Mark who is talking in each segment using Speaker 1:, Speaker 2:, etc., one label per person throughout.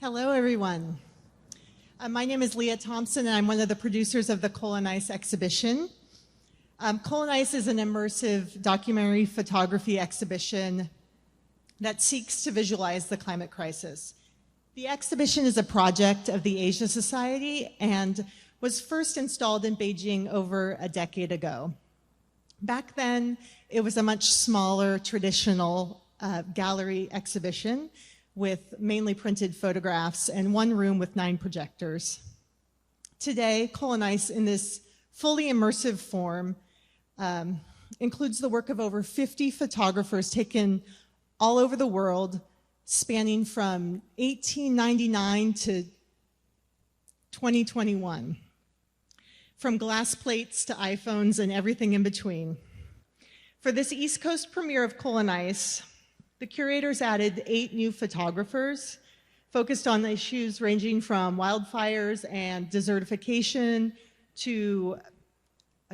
Speaker 1: Hello, everyone. My name is Leah Thompson, and I'm one of the producers of the Coal and Ice exhibition. Coal and Ice is an immersive documentary photography exhibition that seeks to visualize the climate crisis. The exhibition is a project of the Asia Society and was first installed in Beijing over a decade ago. Back then, it was a much smaller, traditional gallery exhibition with mainly printed photographs and one room with 9 projectors. Today, Coal and Ice, in this fully immersive form, includes the work of over 50 photographers taken all over the world, spanning from 1899 to 2021, from glass plates to iPhones and everything in between. For this East Coast premiere of Coal and Ice, the curators added 8 new photographers focused on issues ranging from wildfires and desertification to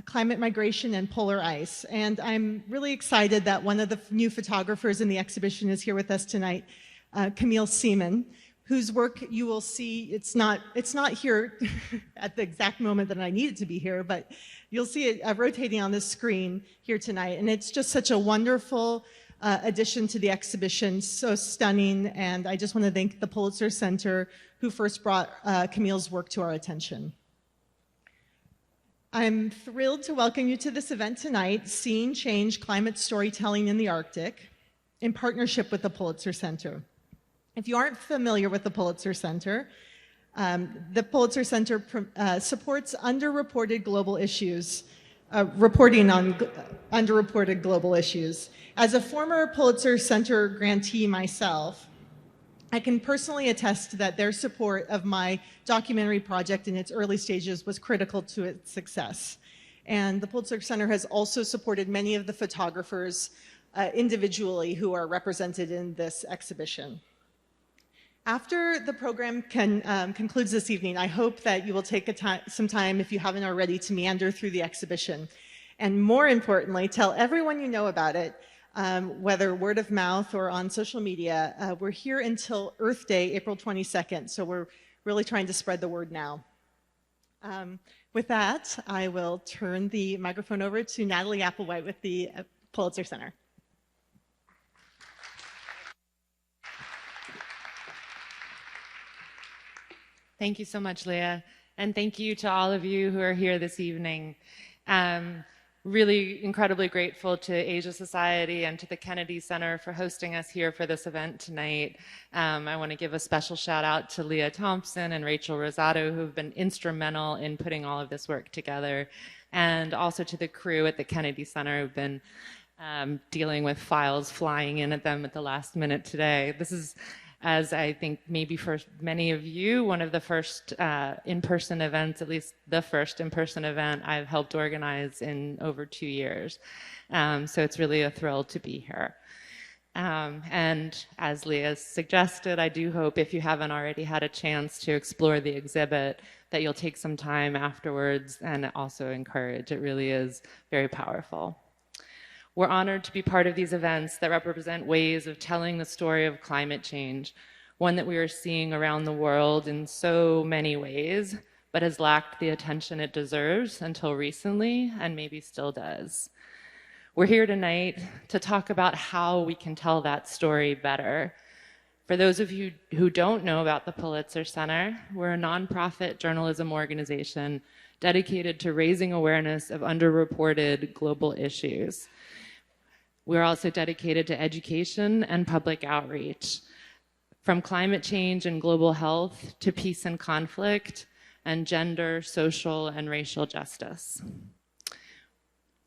Speaker 1: climate migration and polar ice. And I'm really excited that one of the new photographers in the exhibition is here with us tonight, Camille Seaman, whose work you will see, it's not here at the exact moment that I need it to be here, but you'll see it rotating on the screen here tonight. And it's just such a wonderful addition to the exhibition, so stunning, and I just want to thank the Pulitzer Center who first brought Camille's work to our attention. I'm thrilled to welcome you to this event tonight, Seeing Change Climate Storytelling in the Arctic, in partnership with the Pulitzer Center. If you aren't familiar with the Pulitzer Center supports underreported global issues, reporting on underreported global issues. As a former Pulitzer Center grantee myself, I can personally attest that their support of my documentary project in its early stages was critical to its success. And the Pulitzer Center has also supported many of the photographers individually who are represented in this exhibition. After the program concludes this evening, I hope that you will take some time, if you haven't already, to meander through the exhibition. And more importantly, tell everyone you know about it, whether word of mouth or on social media. We're here until Earth Day, April 22nd, so we're really trying to spread the word now. With that, I will turn the microphone over to Nathalie Applewhite with the Pulitzer Center.
Speaker 2: Thank you so much, Leah, and thank you to all of you who are here this evening. Really incredibly grateful to Asia Society and to the Kennedy Center for hosting us here for this event tonight. I want to give a special shout out to Leah Thompson and Rachel Rosado, who have been instrumental in putting all of this work together, and also to the crew at the Kennedy Center who've been dealing with files flying in at them at the last minute today. This is, as I think maybe for many of you, one of the first in-person events, at least the first in-person event I've helped organize in over 2 years. So it's really a thrill to be here. And as Leah suggested, I do hope if you haven't already had a chance to explore the exhibit, that you'll take some time afterwards and also encourage. It really is very powerful. We're honored to be part of these events that represent ways of telling the story of climate change, one that we are seeing around the world in so many ways, but has lacked the attention it deserves until recently, and maybe still does. We're here tonight to talk about how we can tell that story better. For those of you who don't know about the Pulitzer Center, we're a nonprofit journalism organization dedicated to raising awareness of underreported global issues. We're also dedicated to education and public outreach, from climate change and global health to peace and conflict, and gender, social, and racial justice.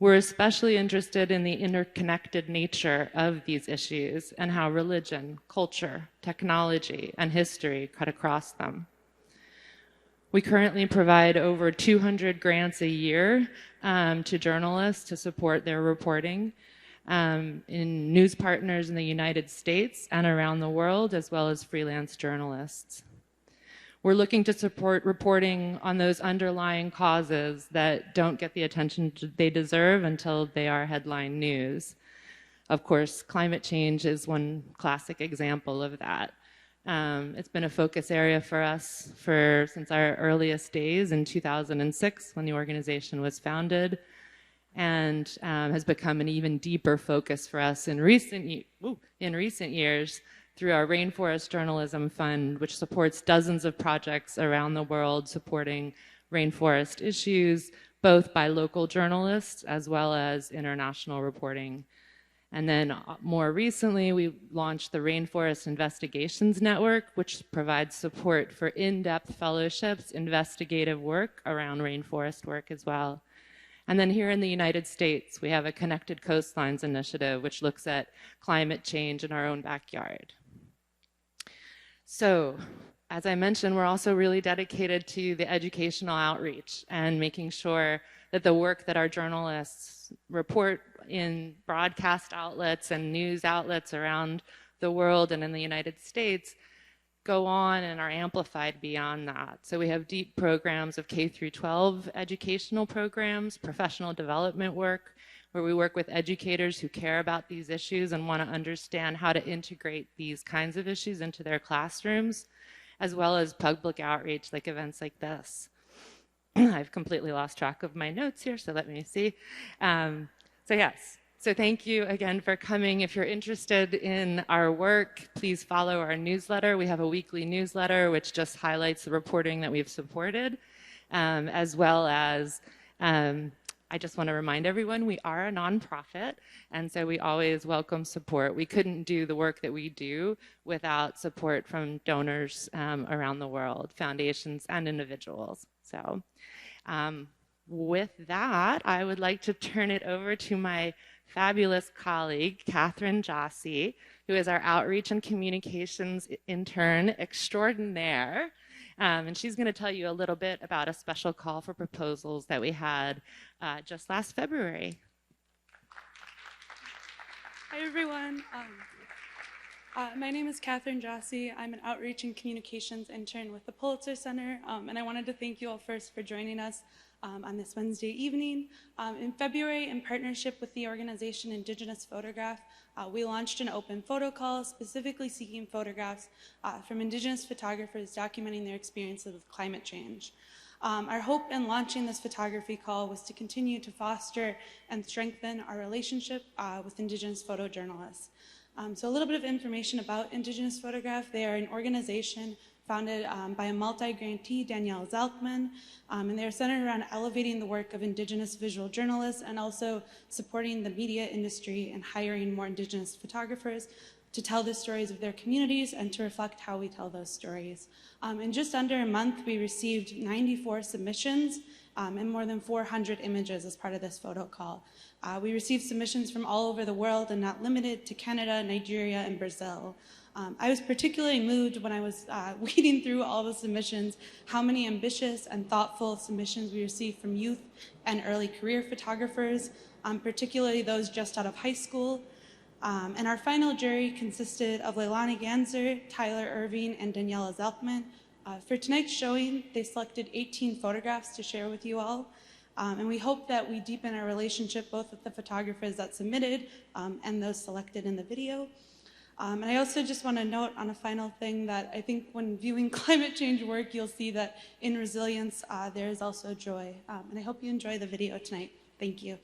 Speaker 2: We're especially interested in the interconnected nature of these issues and how religion, culture, technology, and history cut across them. We currently provide over 200 grants a year to journalists to support their reporting, in news partners in the United States and around the world, as well as freelance journalists. We're looking to support reporting on those underlying causes that don't get the attention they deserve until they are headline news. Of course, climate change is one classic example of that. It's been a focus area for us since our earliest days in 2006 when the organization was founded, and has become an even deeper focus for us in recent years through our Rainforest Journalism Fund, which supports dozens of projects around the world supporting rainforest issues, both by local journalists as well as international reporting. And then more recently, we launched the Rainforest Investigations Network, which provides support for in-depth fellowships, investigative work around rainforest work as well. And then here in the United States, we have a Connected Coastlines initiative, which looks at climate change in our own backyard. So, as I mentioned, we're also really dedicated to the educational outreach and making sure that the work that our journalists report in broadcast outlets and news outlets around the world and in the United States go on and are amplified beyond that. So we have deep programs of K through 12 educational programs, professional development work, where we work with educators who care about these issues and want to understand how to integrate these kinds of issues into their classrooms, as well as public outreach, like events like this. I've completely lost track of my notes here, so let me see. So thank you again for coming. If you're interested in our work, please follow our newsletter. We have a weekly newsletter which just highlights the reporting that we've supported, as well as I just want to remind everyone we are a nonprofit, and so we always welcome support. We couldn't do the work that we do without support from donors around the world, foundations and individuals. So with that, I would like to turn it over to my fabulous colleague, Katherine Jossi, who is our outreach and communications intern extraordinaire. And she's going to tell you a little bit about a special call for proposals that we had just last February.
Speaker 3: Hi, everyone. My name is Katherine Jossi. I'm an outreach and communications intern with the Pulitzer Center, and I wanted to thank you all first for joining us on this Wednesday evening. In February, in partnership with the organization Indigenous Photograph, we launched an open photo call specifically seeking photographs from Indigenous photographers documenting their experiences with climate change. Our hope in launching this photography call was to continue to foster and strengthen our relationship with Indigenous photojournalists. So a little bit of information about Indigenous Photograph. They are an organization founded by a multi-grantee, Danielle Zalkman, and they're centered around elevating the work of Indigenous visual journalists and also supporting the media industry and hiring more Indigenous photographers to tell the stories of their communities and to reflect how we tell those stories. In just under a month, we received 94 submissions and more than 400 images as part of this photo call. We received submissions from all over the world and not limited to Canada, Nigeria, and Brazil. I was particularly moved when I was weeding through all the submissions, how many ambitious and thoughtful submissions we received from youth and early career photographers, particularly those just out of high school. And our final jury consisted of Leilani Ganser, Tyler Irving, and Daniela Zelkman. For tonight's showing, they selected 18 photographs to share with you all. And we hope that we deepen our relationship both with the photographers that submitted and those selected in the video. And I also just want to note on a final thing that I think when viewing climate change work, you'll see that in resilience, there is also joy. And I hope you enjoy the video tonight. Thank you.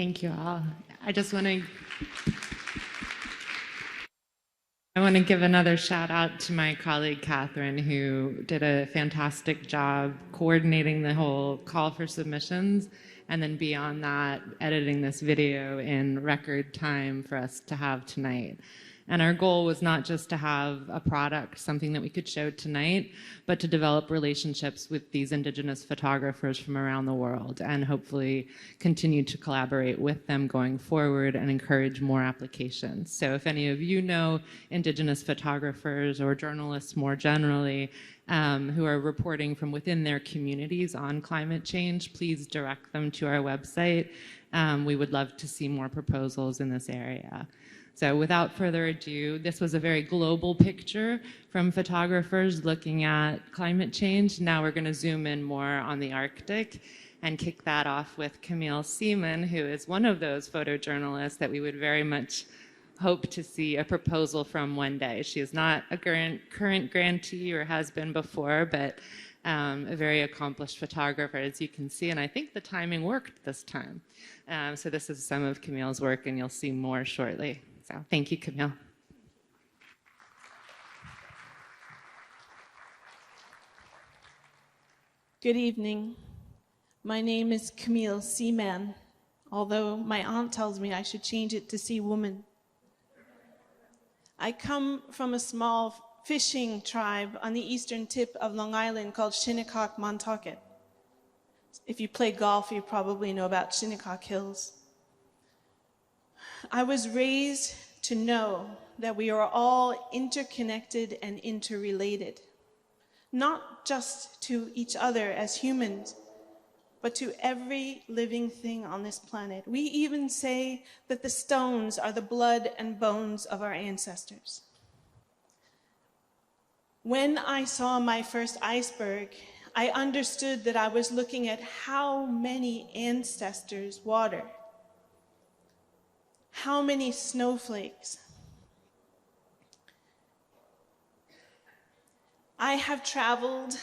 Speaker 2: Thank you all. I want to give another shout out to my colleague Katherine, who did a fantastic job coordinating the whole call for submissions, and then beyond that, editing this video in record time for us to have tonight. And our goal was not just to have a product, something that we could show tonight, but to develop relationships with these Indigenous photographers from around the world and hopefully continue to collaborate with them going forward and encourage more applications. So if any of you know Indigenous photographers or journalists more generally who are reporting from within their communities on climate change, please direct them to our website. We would love to see more proposals in this area. So without further ado, this was a very global picture from photographers looking at climate change. Now we're going to zoom in more on the Arctic and kick that off with Camille Seaman, who is one of those photojournalists that we would very much hope to see a proposal from one day. She is not a current grantee or has been before, but a very accomplished photographer, as you can see, and I think the timing worked this time. So this is some of Camille's work, and you'll see more shortly. So thank you, Camille.
Speaker 4: Good evening. My name is Camille Seaman, although my aunt tells me I should change it to Seawoman. I come from a small fishing tribe on the eastern tip of Long Island called Shinnecock, Montauk. If you play golf, you probably know about Shinnecock Hills. I was raised to know that we are all interconnected and interrelated, not just to each other as humans, but to every living thing on this planet. We even say that the stones are the blood and bones of our ancestors. When I saw my first iceberg, I understood that I was looking at how many ancestors' water, how many snowflakes. I have traveled,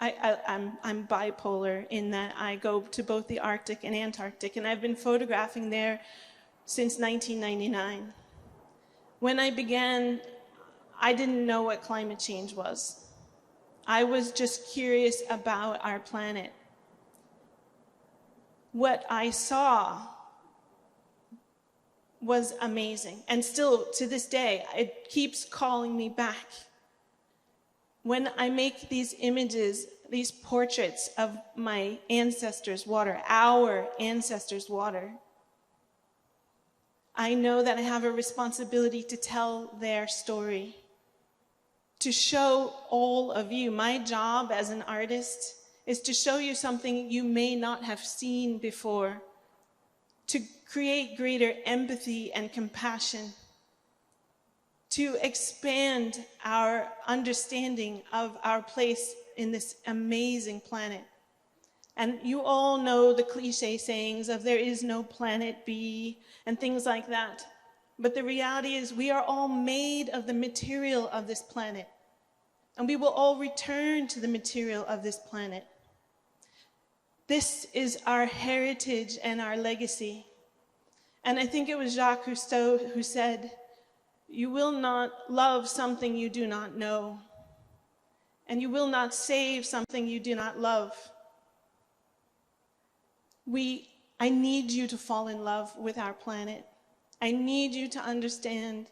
Speaker 4: I'm bipolar in that I go to both the Arctic and Antarctic, and I've been photographing there since 1999. When I began, I didn't know what climate change was. I was just curious about our planet. What I saw was amazing, and still to this day, it keeps calling me back. When I make these images, these portraits of my ancestors' water, our ancestors' water, I know that I have a responsibility to tell their story, to show all of you. My job as an artist is to show you something you may not have seen before, to create greater empathy and compassion, to expand our understanding of our place in this amazing planet. And you all know the cliche sayings of there is no planet B and things like that. But the reality is we are all made of the material of this planet. And we will all return to the material of this planet. This is our heritage and our legacy. And I think it was Jacques Cousteau who said, "You will not love something you do not know, and you will not save something you do not love." I need you to fall in love with our planet. I need you to understand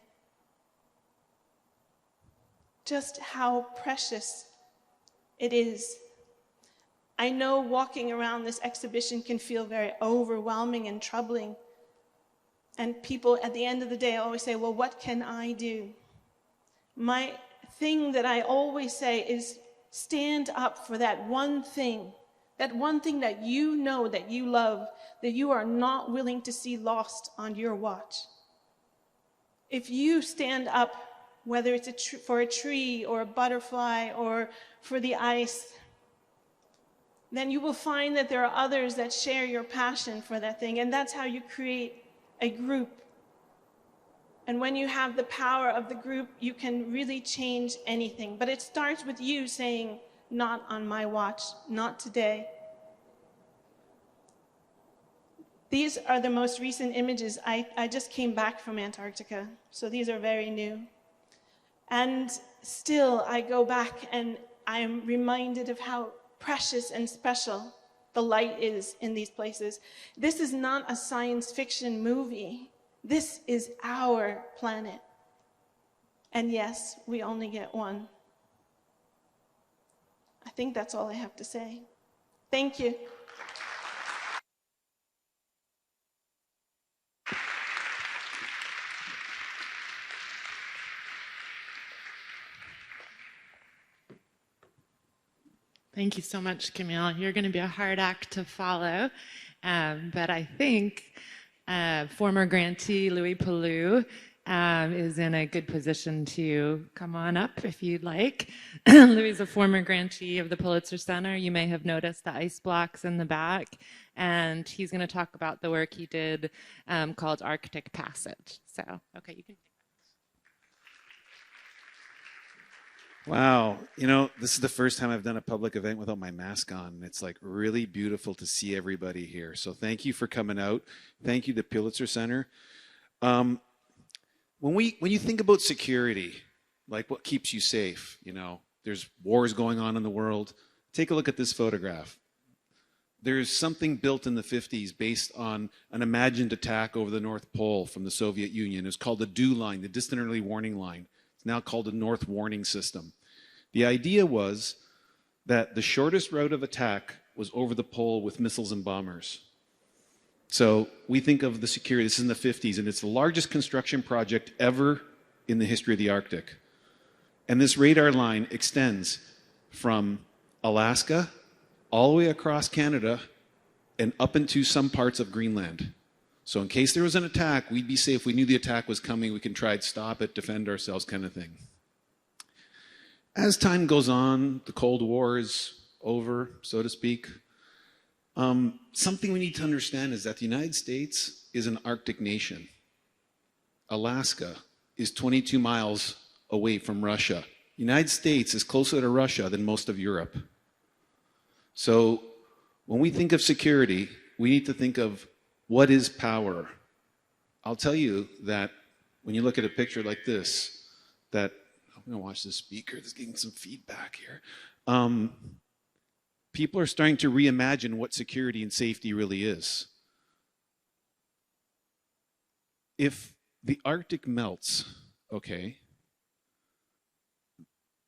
Speaker 4: just how precious it is. I know walking around this exhibition can feel very overwhelming and troubling. And people at the end of the day always say, well, what can I do? My thing that I always say is stand up for that one thing that you know that you love, that you are not willing to see lost on your watch. If you stand up, whether it's for a tree or a butterfly or for the ice, then you will find that there are others that share your passion for that thing, and that's how you create a group. And when you have the power of the group, you can really change anything. But it starts with you saying, not on my watch, not today. These are the most recent images. I just came back from Antarctica, so these are very new. And still, I go back and I am reminded of how precious and special the light is in these places. This is not a science fiction movie. This is our planet. And yes, we only get one. I think that's all I have to say. Thank you.
Speaker 2: Thank you so much, Camille. You're going to be a hard act to follow, but I think former grantee Louie Palu is in a good position to come on up if you'd like. Louie is a former grantee of the Pulitzer Center. You may have noticed the ice blocks in the back, and he's going to talk about the work he did called Arctic Passage. So, okay, you can.
Speaker 5: Wow, you know, this is the first time I've done a public event without my mask on. It's like really beautiful to see everybody here. So thank you for coming out. Thank you to Pulitzer Center. When you think about security, like what keeps you safe, you know, there's wars going on in the world. Take a look at this photograph. There's something built in the 50s based on an imagined attack over the North Pole from the Soviet Union. It's called the DEW line, the Distant Early Warning Line. It's now called the North Warning System. The idea was that the shortest route of attack was over the pole with missiles and bombers. So we think of the security, this is in the 50s, and it's the largest construction project ever in the history of the Arctic. And this radar line extends from Alaska all the way across Canada and up into some parts of Greenland. So in case there was an attack, we'd be safe. We knew the attack was coming. We can try to stop it, defend ourselves, kind of thing. As time goes on, the Cold War is over, so to speak. Something we need to understand is that the United States is an Arctic nation. Alaska is 22 miles away from Russia. The United States is closer to Russia than most of Europe. So when we think of security, we need to think of what is power. I'll tell you that when you look at a picture like this, that I'm going to watch this speaker. There's getting some feedback here. People are starting to reimagine what security and safety really is. If the Arctic melts, okay,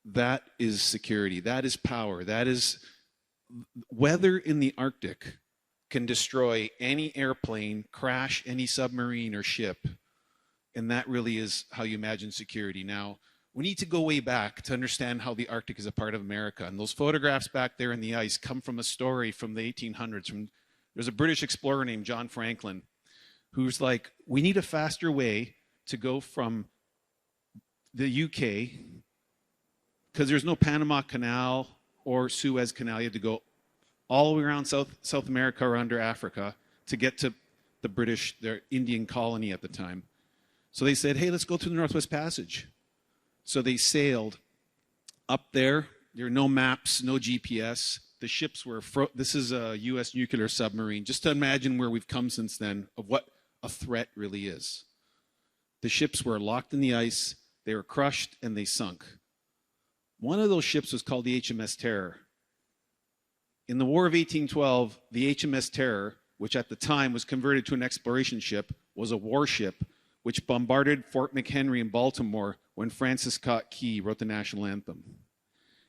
Speaker 5: that is security. That is power. That is weather in the Arctic can destroy any airplane, crash any submarine or ship. And that really is how you imagine security. Now, we need to go way back to understand how the Arctic is a part of America. And those photographs back there in the ice come from a story from the 1800s. There's a British explorer named John Franklin who's like, we need a faster way to go from the UK, because there's no Panama Canal or Suez Canal. You had to go all the way around South America or under Africa to get to the British, their Indian colony at the time. So they said, hey, let's go through the Northwest Passage. So they sailed up there. There are no maps, no GPS. The ships were, this is a US nuclear submarine. Just to imagine where we've come since then of what a threat really is. The ships were locked in the ice, they were crushed, and they sunk. One of those ships was called the HMS Terror. In the War of 1812, the HMS Terror, which at the time was converted to an exploration ship, was a warship which bombarded Fort McHenry in Baltimore when Francis Scott Key wrote the national anthem.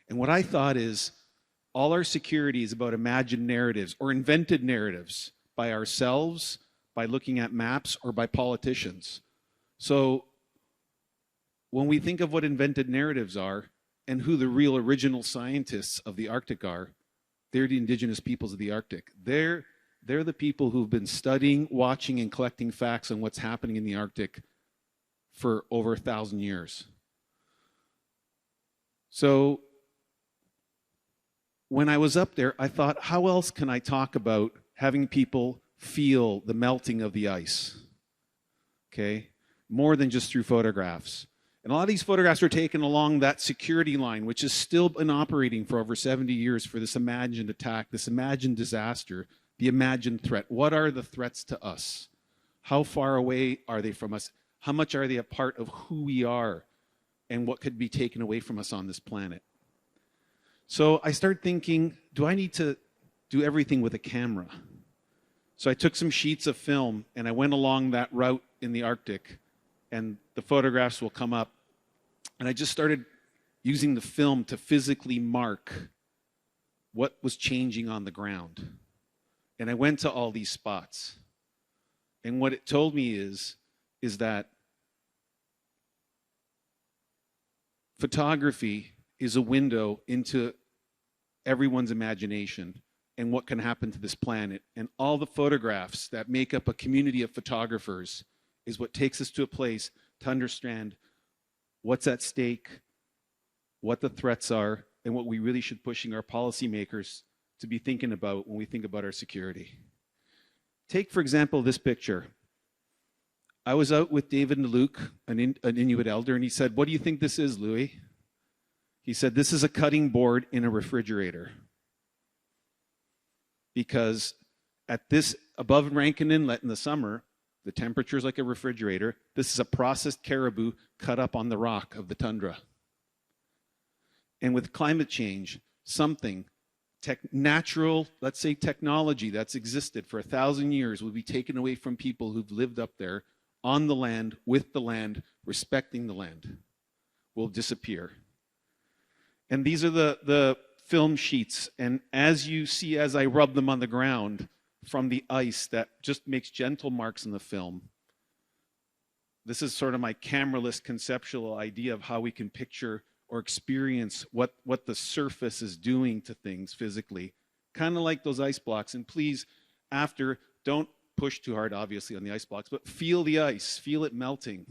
Speaker 5: And what I thought is, all our security is about imagined narratives or invented narratives by ourselves, by looking at maps, or by politicians. So when we think of what invented narratives are and who the real original scientists of the Arctic are, they're the indigenous peoples of the Arctic. They're the people who've been studying, watching, and collecting facts on what's happening in the Arctic for over 1,000 years. So when I was up there, I thought, how else can I talk about having people feel the melting of the ice? Okay? More than just through photographs. And a lot of these photographs were taken along that security line, which has still been operating for over 70 years for this imagined attack, this imagined disaster the imagined threat. What are the threats to us? How far away are they from us? How much are they a part of who we are and what could be taken away from us on this planet? So I started thinking, do I need to do everything with a camera? So I took some sheets of film and I went along that route in the Arctic, and the photographs will come up. And I just started using the film to physically mark what was changing on the ground. And I went to all these spots. And what it told me is that photography is a window into everyone's imagination and what can happen to this planet. And all the photographs that make up a community of photographers is what takes us to a place to understand what's at stake, what the threats are, and what we really should pushing our policymakers to be thinking about when we think about our security. Take, for example, this picture. I was out with David Naluk, an Inuit elder, and he said, "What do you think this is, Louie?" He said, "This is a cutting board in a refrigerator." Because at this, above Rankin Inlet in the summer, the temperature is like a refrigerator. This is a processed caribou cut up on the rock of the tundra. And with climate change, something natural, let's say technology that's existed for 1,000 years will be taken away from people who've lived up there on the land, with the land, respecting the land, will disappear. And these are the film sheets. And as you see, as I rub them on the ground from the ice that just makes gentle marks in the film, this is sort of my cameraless conceptual idea of how we can picture or experience what the surface is doing to things physically, kind of like those ice blocks. And please, after, don't push too hard, obviously, on the ice blocks, but feel the ice, feel it melting.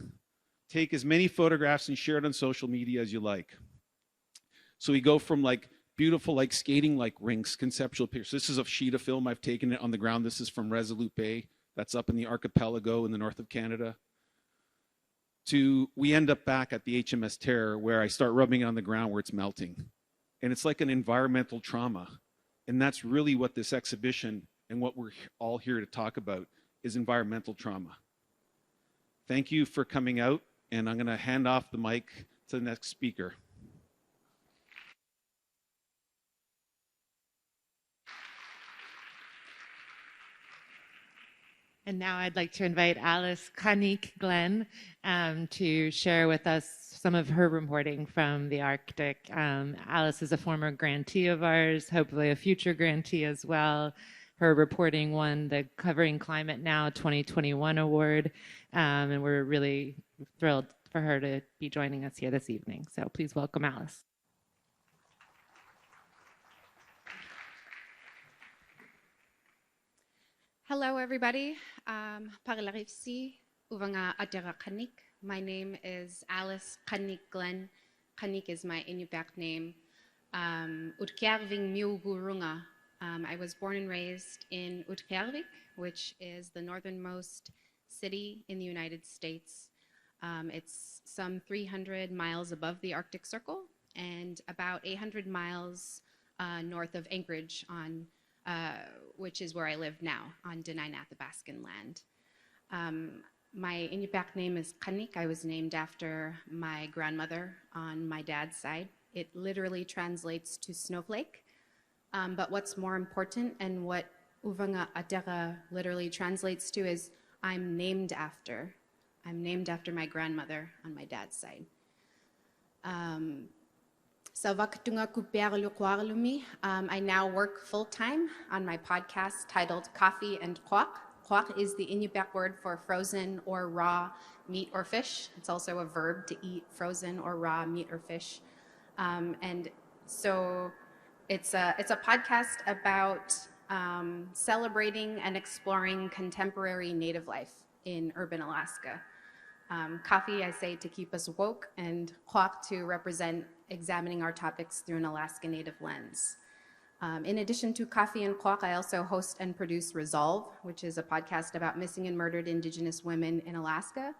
Speaker 5: Take as many photographs and share it on social media as you like. So we go from like beautiful, like skating, like rinks, conceptual pictures. This is a sheet of film. I've taken it on the ground. This is from Resolute Bay. That's up in the archipelago in the north of Canada. To we end up back at the HMS Terror, where I start rubbing it on the ground where it's melting. And it's like an environmental trauma. And that's really what this exhibition and what we're all here to talk about is environmental trauma. Thank you for coming out, and I'm going to hand off the mic to the next speaker.
Speaker 2: And now I'd like to invite Alice Qannik Glenn to share with us some of her reporting from the Arctic. Alice is a former grantee of ours, hopefully a future grantee as well. Her reporting won the Covering Climate Now 2021 award, and we're really thrilled for her to be joining us here this evening. So please welcome Alice.
Speaker 6: Hello, everybody. Paglarifsi, Uvanga Adera Qannik. My name is Alice Qannik Glenn. Qannik is my Inupiaq name. Utqiagving Miugurunga. I was born and raised in Utqiagvik, which is the northernmost city in the United States. It's some 300 miles above the Arctic Circle and about 800 miles north of Anchorage on which is where I live now, on Dena'ina Athabaskan land. My Inupiaq name is Qannik. I was named after my grandmother on my dad's side. It literally translates to snowflake. But what's more important and what Uvanga Adera literally translates to is I'm named after. I'm named after my grandmother on my dad's side. I now work full-time on my podcast titled Coffee and Kwak. Kwak is the Inupiaq word for frozen or raw meat or fish. It's also a verb to eat frozen or raw meat or fish. And so it's a podcast about celebrating and exploring contemporary Native life in urban Alaska. Coffee, I say, to keep us woke, and Kwak to represent examining our topics through an Alaska Native lens. In addition to Coffee and Kwak, I also host and produce Resolve, which is a podcast about missing and murdered Indigenous women in Alaska,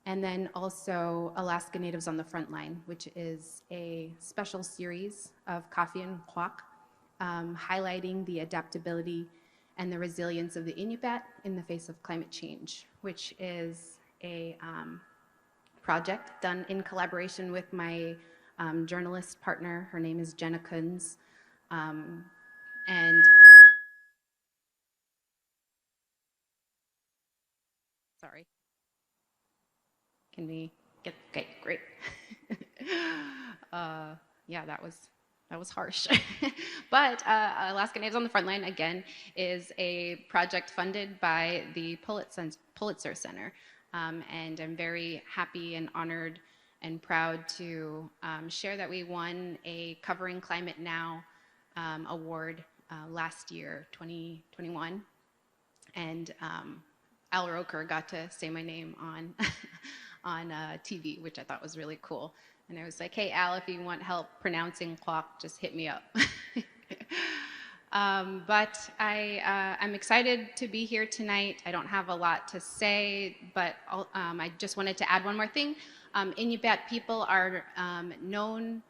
Speaker 6: and then also Alaska Natives on the Frontline, which is a special series of Coffee and Kwak, highlighting the adaptability and the resilience of the Inupiat in the face of climate change, which is a project done in collaboration with my journalist partner. Her name is Jenna Kunz. And sorry, can we get, okay, great. Yeah, that was harsh. But Alaska Natives on the Frontline, again, is a project funded by the Pulitzer Center. And I'm very happy and honored and proud to share that we won a Covering Climate Now award last year, 2021. And Al Roker got to say my name on, on TV, which I thought was really cool. And I was like, hey, Al, if you want help pronouncing clock, just hit me up. But I'm excited to be here tonight. I don't have a lot to say, but I just wanted to add one more thing. Inupiat people are known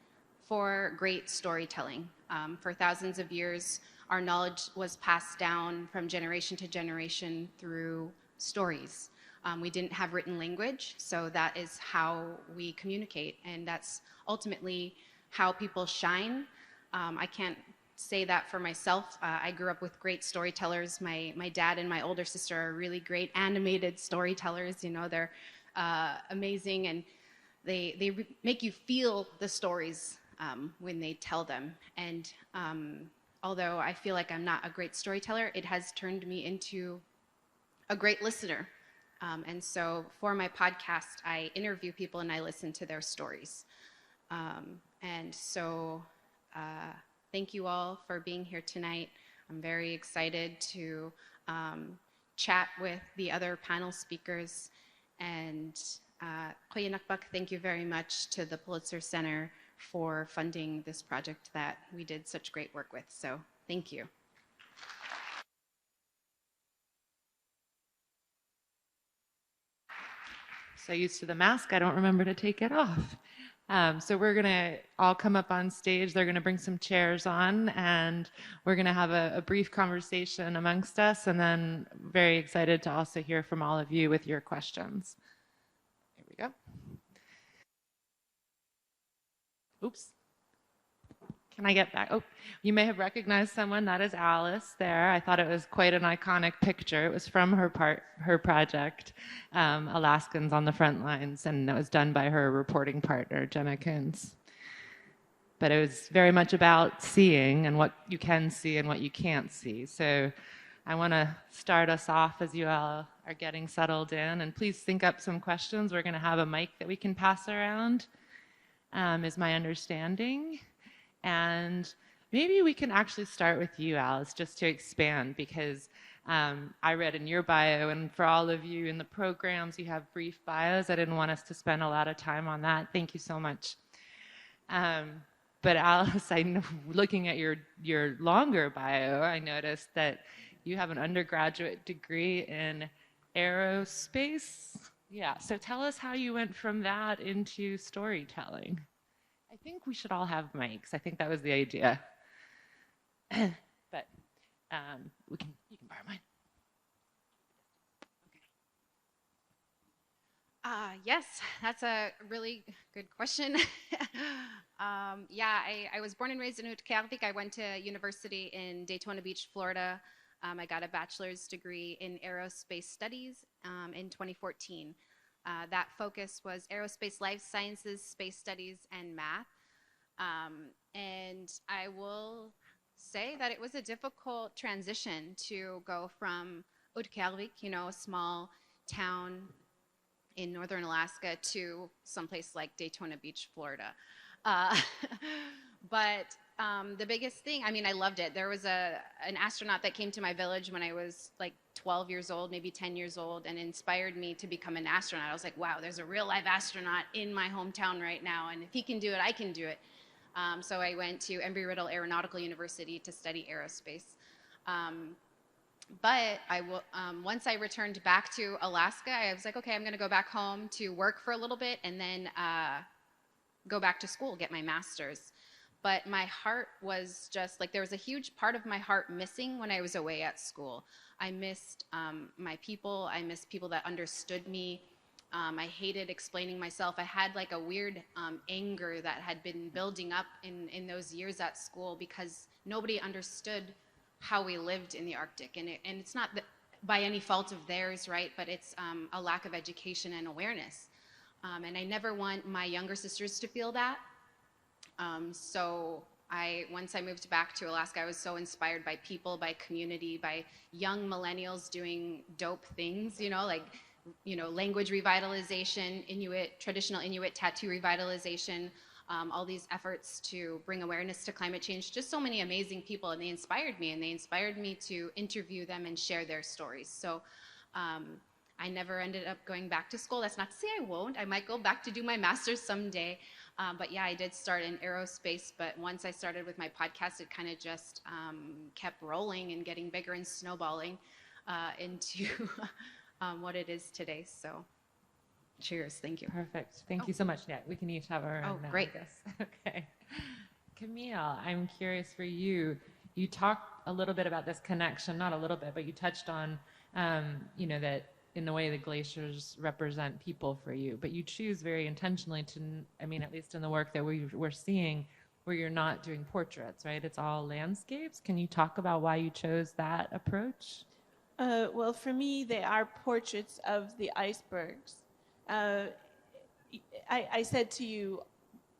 Speaker 6: for great storytelling. For thousands of years, our knowledge was passed down from generation to generation through stories. We didn't have written language, so that is how we communicate, and that's ultimately how people shine. I can't say that for myself. I grew up with great storytellers. My dad and my older sister are really great animated storytellers. You know, they're amazing, and they make you feel the stories when they tell them. And although I feel like I'm not a great storyteller, it has turned me into a great listener. And so for my podcast, I interview people and I listen to their stories. And so thank you all for being here tonight. I'm very excited to chat with the other panel speakers. And thank you very much to the Pulitzer Center for funding this project that we did such great work with. So thank you.
Speaker 2: So used to the mask, I don't remember to take it off. So we're going to all come up on stage. They're going to bring some chairs on, and we're going to have a brief conversation amongst us, and then very excited to also hear from all of you with your questions. Here we go. Oops. Can I get back? Oh, you may have recognized someone. That is Alice there. I thought it was quite an iconic picture. It was from her project, Alaskans on the Front Lines, and it was done by her reporting partner, Jenna Kunz. But it was very much about seeing and what you can see and what you can't see. So I want to start us off as you all are getting settled in. And please think up some questions. We're going to have a mic that we can pass around, is my understanding. And maybe we can actually start with you, Alice, just to expand, because I read in your bio, and for all of you in the programs, you have brief bios. I didn't want us to spend a lot of time on that. Thank you so much. But Alice, I know, looking at your longer bio, I noticed that you have an undergraduate degree in aerospace. Yeah, so tell us how you went from that into storytelling. I think we should all have mics. I think that was the idea. But you can borrow mine.
Speaker 6: Okay. Yes, that's a really good question. Yeah, I was born and raised in Utqiagvik. I went to university in Daytona Beach, Florida. I got a bachelor's degree in aerospace studies in 2014. That focus was aerospace life sciences, space studies, and math. And I will say that it was a difficult transition to go from Utqiagvik, you know, a small town in northern Alaska, to someplace like Daytona Beach, Florida. But the biggest thing, I mean, I loved it. There was an astronaut that came to my village when I was like 12 years old, maybe 10 years old, and inspired me to become an astronaut. I was like, wow, there's a real live astronaut in my hometown right now, and if he can do it, I can do it. So I went to Embry-Riddle Aeronautical University to study aerospace. But once I returned back to Alaska, I was like, okay, I'm going to go back home to work for a little bit and then go back to school, get my master's. but my heart was just like, there was a huge part of my heart missing when I was away at school. I missed my people. I missed people that understood me. I hated explaining myself. I had like a weird anger that had been building up in those years at school because nobody understood how we lived in the Arctic. And it's not by any fault of theirs, right? But it's a lack of education and awareness. And I never want my younger sisters to feel that. So once I moved back to Alaska, I was so inspired by people, by community, by young millennials doing dope things, like, language revitalization, traditional Inuit tattoo revitalization, all these efforts to bring awareness to climate change, just so many amazing people, and they inspired me to interview them and share their stories. So I never ended up going back to school. That's not to say I won't. I might go back to do my master's someday. But yeah, I did start in aerospace, but once I started with my podcast, it kind of just kept rolling and getting bigger and snowballing into what it is today. So cheers. Thank you.
Speaker 2: Perfect. Thank you so much. Yeah, we can each have our own now,
Speaker 6: great.
Speaker 2: I guess. Okay. Camille, I'm curious for you. You talked a little bit about this connection, not a little bit, but you touched on, that in the way the glaciers represent people for you, but you choose very intentionally to, at least in the work that we're seeing, where you're not doing portraits, right? It's all landscapes. Can you talk about why you chose that approach?
Speaker 4: Well, for me, they are portraits of the icebergs. I said to you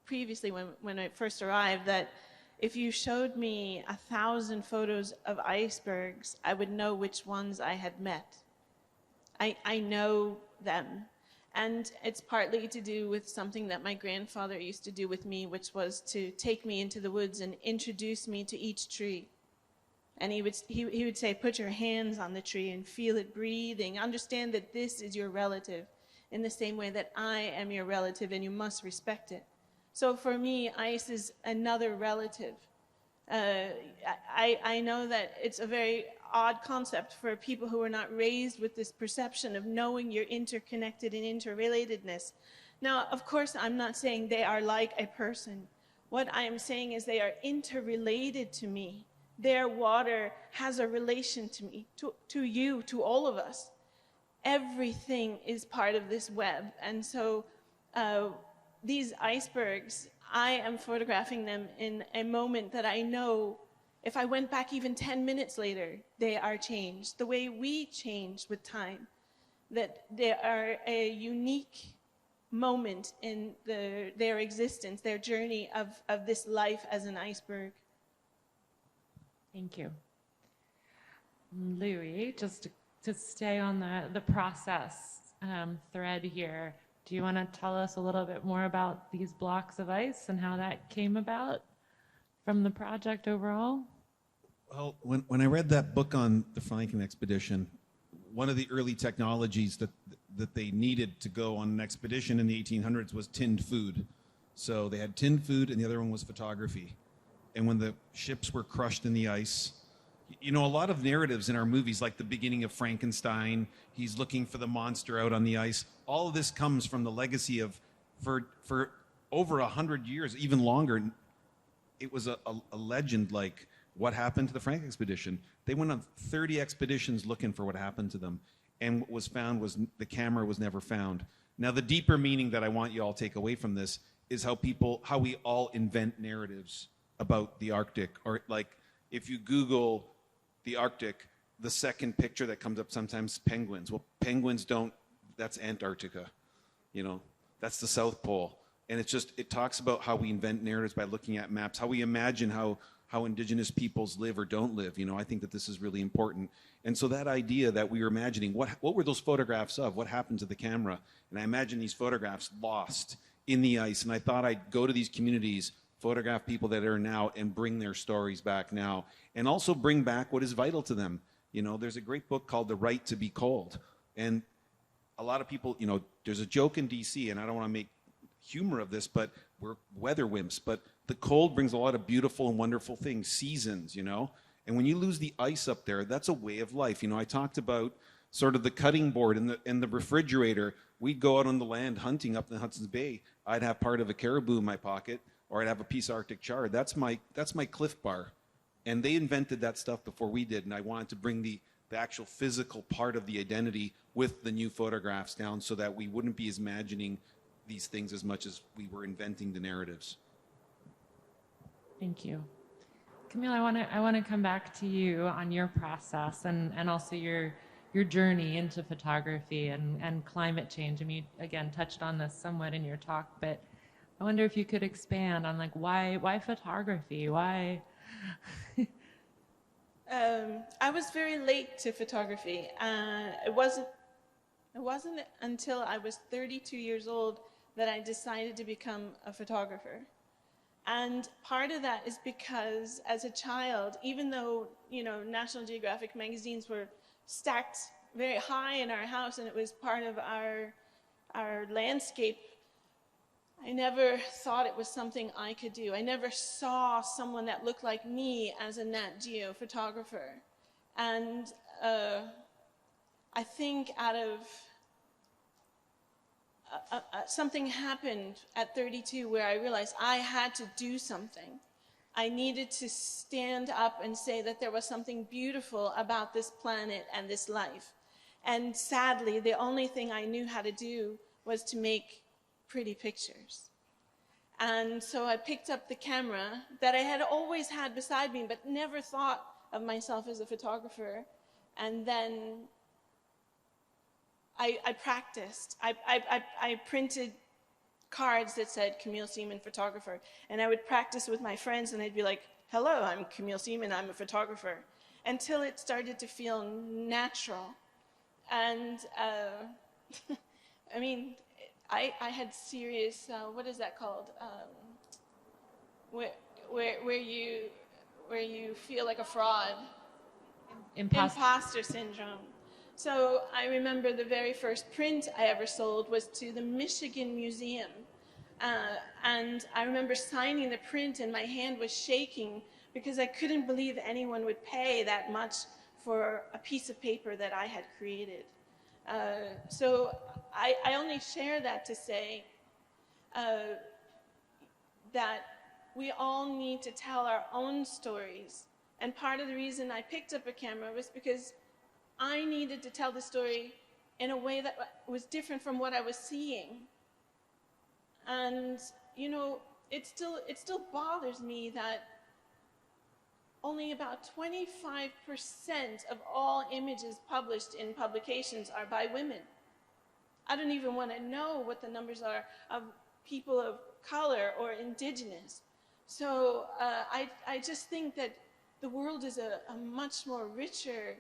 Speaker 4: previously when I first arrived that if you showed me 1,000 photos of icebergs, I would know which ones I had met. I know them. And it's partly to do with something that my grandfather used to do with me, which was to take me into the woods and introduce me to each tree. And he would say, put your hands on the tree and feel it breathing. Understand that this is your relative in the same way that I am your relative and you must respect it. So for me, ice is another relative. I know that it's a very odd concept for people who are not raised with this perception of knowing you're interconnected and interrelatedness. Now, of course, I'm not saying they are like a person. What I am saying is they are interrelated to me. Their water has a relation to me, to you, to all of us. Everything is part of this web. And so these icebergs, I am photographing them in a moment that I know if I went back even 10 minutes later, they are changed. The way we change with time, that they are a unique moment in their existence, their journey of this life as an iceberg.
Speaker 2: Thank you. Louie, just to stay on the process thread here, do you want to tell us a little bit more about these blocks of ice and how that came about from the project overall?
Speaker 5: Well, when I read that book on the Franklin expedition, one of the early technologies that they needed to go on an expedition in the 1800s was tinned food. So they had tinned food, and the other one was photography. And when the ships were crushed in the ice, a lot of narratives in our movies, like the beginning of Frankenstein, he's looking for the monster out on the ice. All of this comes from the legacy of, for over 100 years, even longer, it was a legend like what happened to the Frank expedition. They went on 30 expeditions looking for what happened to them. And what was found was the camera was never found. Now, the deeper meaning that I want you all to take away from this is how we all invent narratives about the Arctic. Or like, if you Google the Arctic, the second picture that comes up sometimes, penguins. Well, penguins that's Antarctica, that's the South Pole. And it talks about how we invent narratives by looking at maps, how we imagine how Indigenous peoples live or don't live. I think that this is really important. And so that idea that we were imagining, what were those photographs of? What happened to the camera? And I imagine these photographs lost in the ice. And I thought I'd go to these communities, photograph people that are now, and bring their stories back now. And also bring back what is vital to them. There's a great book called The Right to Be Cold. And a lot of people, there's a joke in DC, and I don't want to make humor of this, but we're weather wimps. But the cold brings a lot of beautiful and wonderful things, seasons, And when you lose the ice up there, that's a way of life. I talked about sort of the cutting board and the refrigerator. We'd go out on the land hunting up in the Hudson's Bay. I'd have part of a caribou in my pocket. or I'd have a piece of Arctic char. That's my Cliff Bar. And they invented that stuff before we did, and I wanted to bring the actual physical part of the identity with the new photographs down so that we wouldn't be imagining these things as much as we were inventing the narratives.
Speaker 2: Thank you. Camille, I want to come back to you on your process and also your journey into photography and climate change. I mean, you, again, touched on this somewhat in your talk, but I wonder if you could expand on like why photography? Why?
Speaker 4: I was very late to photography. It wasn't until I was 32 years old that I decided to become a photographer. And part of that is because as a child, even though, you know, National Geographic magazines were stacked very high in our house and it was part of our landscape, I never thought it was something I could do. I never saw someone that looked like me as a Nat Geo photographer. And I think out of something happened at 32 where I realized I had to do something. I needed to stand up and say that there was something beautiful about this planet and this life. And sadly, the only thing I knew how to do was to make pretty pictures. And so I picked up the camera that I had always had beside me, but never thought of myself as a photographer. And then I practiced. I printed cards that said Camille Seaman, photographer. And I would practice with my friends and I'd be like, hello, I'm Camille Seaman, I'm a photographer. Until it started to feel natural. And I mean, I had serious, what is that called? Where you feel like a fraud. Imposter syndrome. So I remember the very first print I ever sold was to the Michigan Museum. And I remember signing the print and my hand was shaking because I couldn't believe anyone would pay that much for a piece of paper that I had created. So I only share that to say that we all need to tell our own stories. And part of the reason I picked up a camera was because I needed to tell the story in a way that was different from what I was seeing. And, you know, it still bothers me that only about 25% of all images published in publications are by women. I don't even want to know what the numbers are of people of color or indigenous. So I just think that the world is a much more richer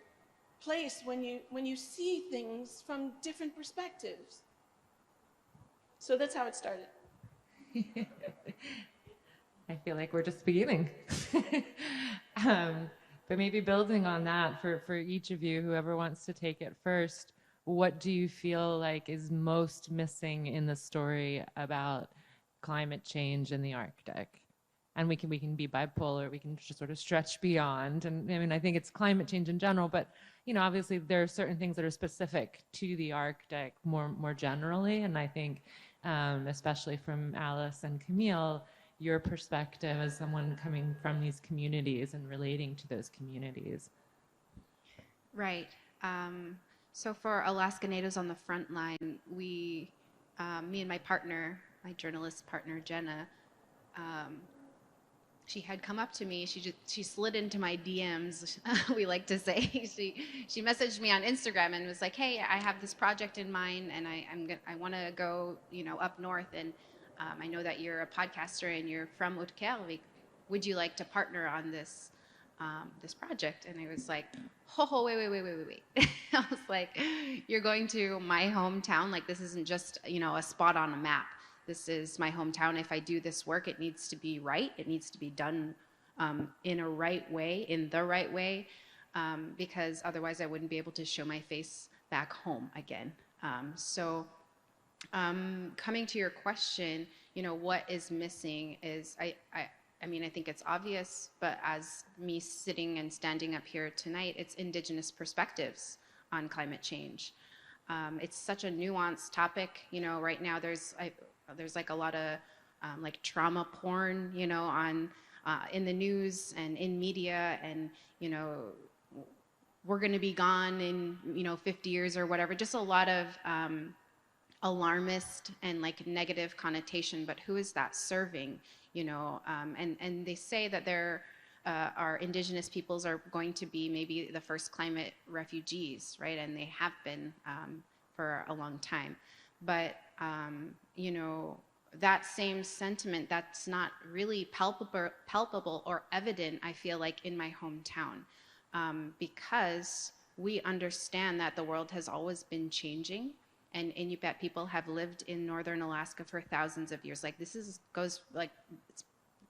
Speaker 4: place when you see things from different perspectives. So that's how it started.
Speaker 2: I feel like we're just beginning. But maybe building on that for each of you, whoever wants to take it first, what do you feel like is most missing in the story about climate change in the Arctic? And we can be bipolar, we can just sort of stretch beyond. And I mean, I think it's climate change in general, but you know, obviously there are certain things that are specific to the Arctic more generally. And I think, especially from Alice and Camille, your perspective as someone coming from these communities and relating to those communities.
Speaker 6: Right. So for Alaska Natives on the Front Line, we, me and my partner, my journalist partner, Jenna, she had come up to me. She slid into my DMs. We like to say she messaged me on Instagram and was like, "Hey, I have this project in mind, and I want to go, you know, up north. And I know that you're a podcaster and you're from Utqiagvik. Would you like to partner on this this project?" And I was like, "Oh, wait." I was like, "You're going to my hometown. Like, this isn't just, you know, a spot on a map. This is my hometown. If I do this work, it needs to be right. It needs to be done in the right way, because otherwise I wouldn't be able to show my face back home again." Coming to your question, you know, what is missing is, I mean, I think it's obvious, but as me sitting and standing up here tonight, it's Indigenous perspectives on climate change. It's such a nuanced topic. You know, right now there's like a lot of like trauma porn, you know, on in the news and in media, and you know, we're going to be gone in 50 years or whatever. Just a lot of alarmist and like negative connotation. But who is that serving? You know, and they say that our indigenous peoples are going to be maybe the first climate refugees, right? And they have been for a long time. But you know, that same sentiment, that's not really palpable or evident, I feel like, in my hometown, because we understand that the world has always been changing, and Inupiat people have lived in northern Alaska for thousands of years. Like goes like, it's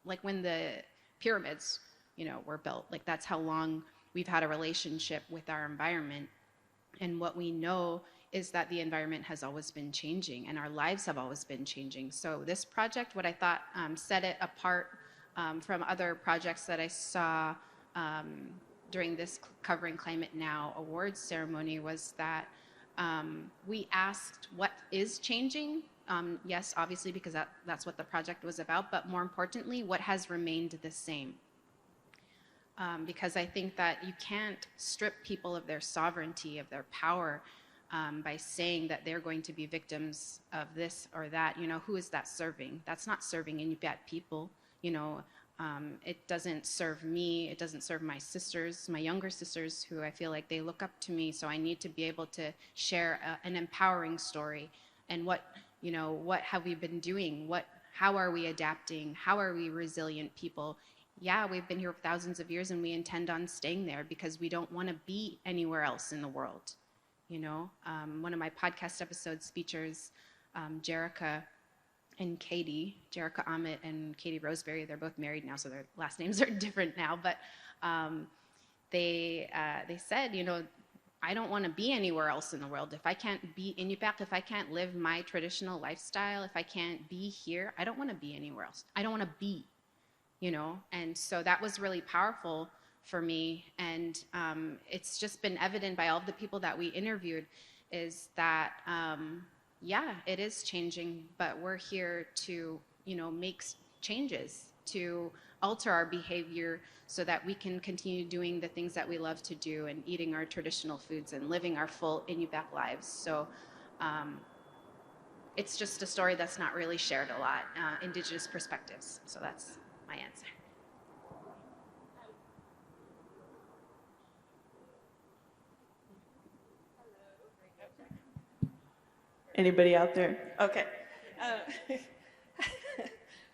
Speaker 6: like when the pyramids, you know, were built. Like that's how long we've had a relationship with our environment. And what we know is that the environment has always been changing, and our lives have always been changing. So this project, what I thought set it apart from other projects that I saw during this Covering Climate Now awards ceremony, was that we asked what is changing. Yes, obviously, because that's what the project was about, but more importantly, what has remained the same. Because I think that you can't strip people of their sovereignty, of their power, by saying that they're going to be victims of this or that. You know, who is that serving? That's not serving Inupiat people. You know, it doesn't serve me. It doesn't serve my sisters, my younger sisters, who I feel like they look up to me. So I need to be able to share an empowering story. And what have we been doing? How are we adapting? How are we resilient people? Yeah, we've been here for thousands of years, and we intend on staying there because we don't want to be anywhere else in the world. You know, one of my podcast episodes features Jerica and Katie, Jerica Ahmet and Katie Roseberry. They're both married now, so their last names are different now. But they said, you know, I don't want to be anywhere else in the world. If I can't be Inupiat, if I can't live my traditional lifestyle, if I can't be here, I don't want to be anywhere else. I don't want to be, you know. And so that was really powerful for me, and it's just been evident by all of the people that we interviewed, is that yeah, it is changing, but we're here to, you know, make changes, to alter our behavior so that we can continue doing the things that we love to do and eating our traditional foods and living our full Inupiat lives. So it's just a story that's not really shared a lot, Indigenous perspectives. So that's my answer.
Speaker 4: Anybody out there? Okay.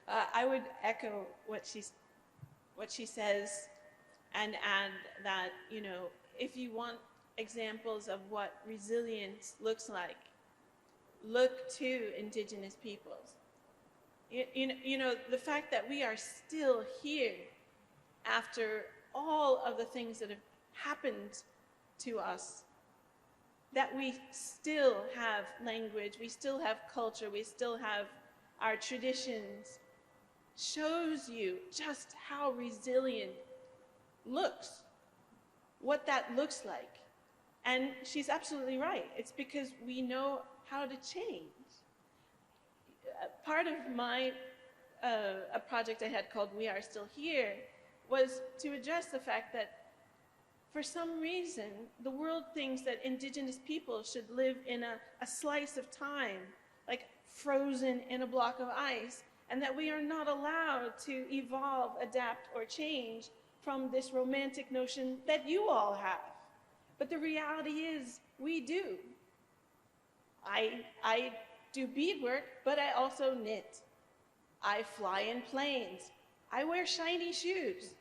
Speaker 4: I would echo what she says, and add that, you know, if you want examples of what resilience looks like, look to Indigenous peoples. You know, the fact that we are still here after all of the things that have happened to us, that we still have language, we still have culture, we still have our traditions, shows you just how resilient looks, what that looks like. And she's absolutely right. It's because we know how to change. Part of my a project I had called We Are Still Here was to address the fact that for some reason, the world thinks that Indigenous people should live in a slice of time, like frozen in a block of ice, and that we are not allowed to evolve, adapt, or change from this romantic notion that you all have. But the reality is, we do. I do beadwork, but I also knit. I fly in planes. I wear shiny shoes.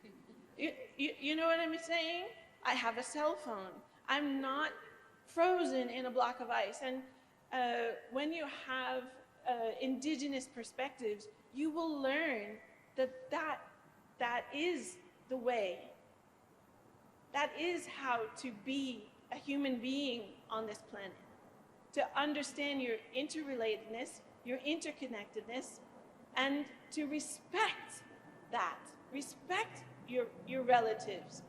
Speaker 4: You know what I'm saying? I have a cell phone. I'm not frozen in a block of ice. And when you have Indigenous perspectives, you will learn that is the way. That is how to be a human being on this planet. To understand your interrelatedness, your interconnectedness, and to respect that. Respect your relatives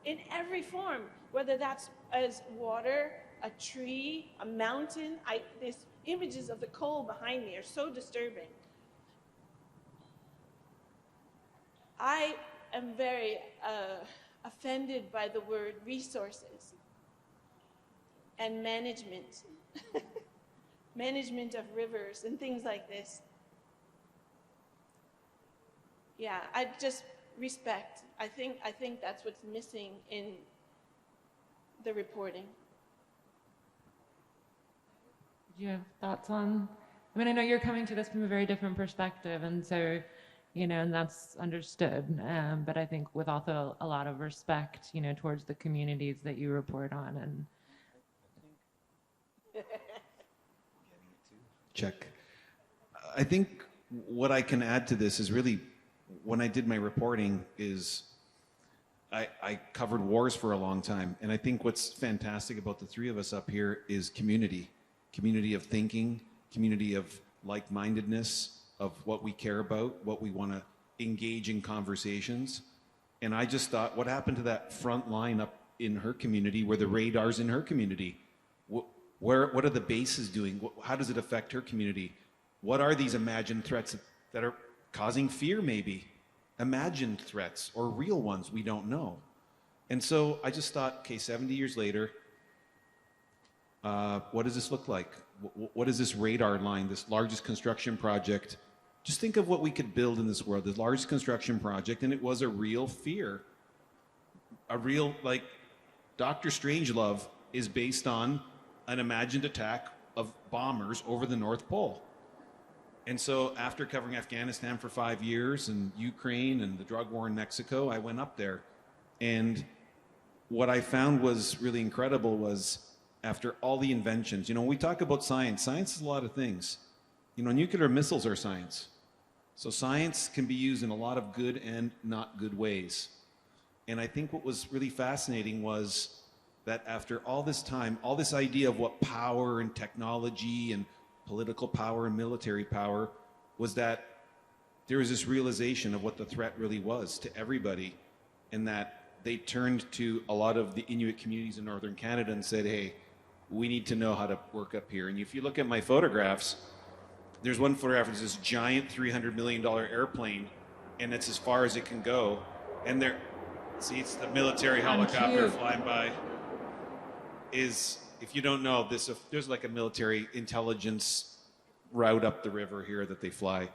Speaker 4: in every form, whether that's as water, a tree, a mountain. These images of the coal behind me are so disturbing. I am very offended by the word resources and management, management of rivers and things like this. Yeah, I just respect. I think that's what's missing in the reporting.
Speaker 2: Do you have thoughts on? I mean, I know you're coming to this from a very different perspective, and so, and that's understood. But I think with also a lot of respect, towards the communities that you report on, and.
Speaker 5: Check. I think what I can add to this is really, when I did my reporting, is I covered wars for a long time, and I think what's fantastic about the three of us up here is community of thinking, community of like-mindedness, of what we care about, what we want to engage in conversations. And I just thought, what happened to that front line up in her community, where the radar's in her community? What are the bases doing? How does it affect her community? What are these imagined threats that are causing fear, maybe? Imagined threats or real ones, we don't know. And so I just thought, okay, 70 years later, what does this look like? What is this radar line, this largest construction project? Just think of what we could build in this world, the largest construction project, and it was a real fear. A real, like, Dr. Strangelove is based on an imagined attack of bombers over the North Pole. And so after covering Afghanistan for 5 years and Ukraine and the drug war in Mexico, I went up there. And what I found was really incredible was, after all the inventions, when we talk about science is a lot of things. Nuclear missiles are science. So science can be used in a lot of good and not good ways. And I think what was really fascinating was that after all this time, all this idea of what power and technology and political power and military power was, that there was this realization of what the threat really was to everybody, and that they turned to a lot of the Inuit communities in northern Canada and said, hey, we need to know how to work up here. And if you look at my photographs, there's one photograph of this giant $300 million airplane, and it's as far as it can go. And there, see, it's the military helicopter flying by. If you don't know this, there's like a military intelligence route up the river here that they fly.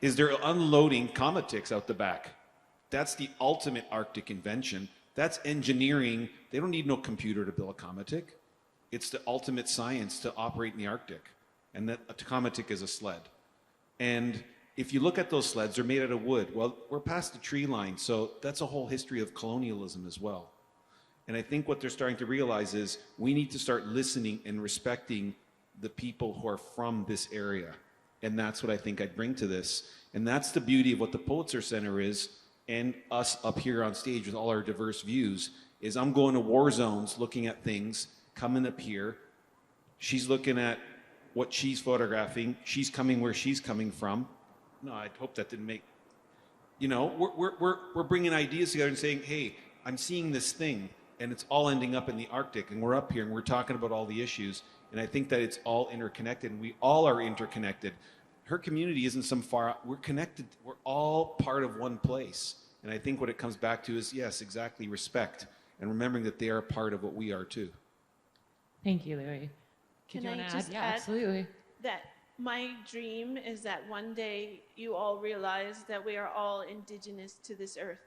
Speaker 5: They're unloading cometics out the back. That's the ultimate Arctic invention. That's engineering. They don't need no computer to build a cometic. It's the ultimate science to operate in the Arctic. And that a cometic is a sled. And if you look at those sleds, they're made out of wood. Well, we're past the tree line, so that's a whole history of colonialism as well. And I think what they're starting to realize is we need to start listening and respecting the people who are from this area. And that's what I think I'd bring to this. And that's the beauty of what the Pulitzer Center is, and us up here on stage with all our diverse views, is I'm going to war zones, looking at things, coming up here. She's looking at what she's photographing. She's coming where she's coming from. No, I hope that didn't make... we're bringing ideas together and saying, hey, I'm seeing this thing, and it's all ending up in the Arctic, and we're up here, and we're talking about all the issues, and I think that it's all interconnected, and we all are interconnected. Her community isn't some far out. We're connected. We're all part of one place. And I think what it comes back to is, yes, exactly, respect, and remembering that they are a part of what we are too.
Speaker 2: Thank you, Louie.
Speaker 4: Can I just add
Speaker 2: absolutely.
Speaker 4: That my dream is that one day you all realize that we are all indigenous to this earth.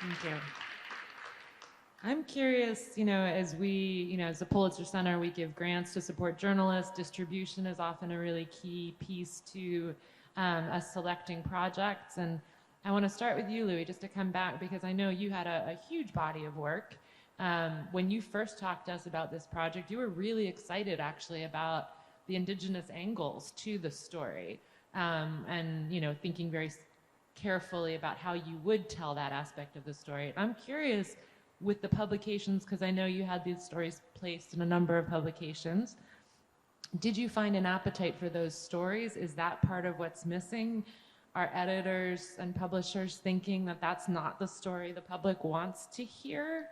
Speaker 2: Thank you. I'm curious, as we, as the Pulitzer Center, we give grants to support journalists. Distribution is often a really key piece to us selecting projects. And I want to start with you, Louie, just to come back, because I know you had a huge body of work. When you first talked to us about this project, you were really excited, actually, about the Indigenous angles to the story, and, thinking very carefully about how you would tell that aspect of the story. I'm curious, with the publications, because I know you had these stories placed in a number of publications, did you find an appetite for those stories? Is that part of what's missing? Are editors and publishers thinking that that's not the story the public wants to hear?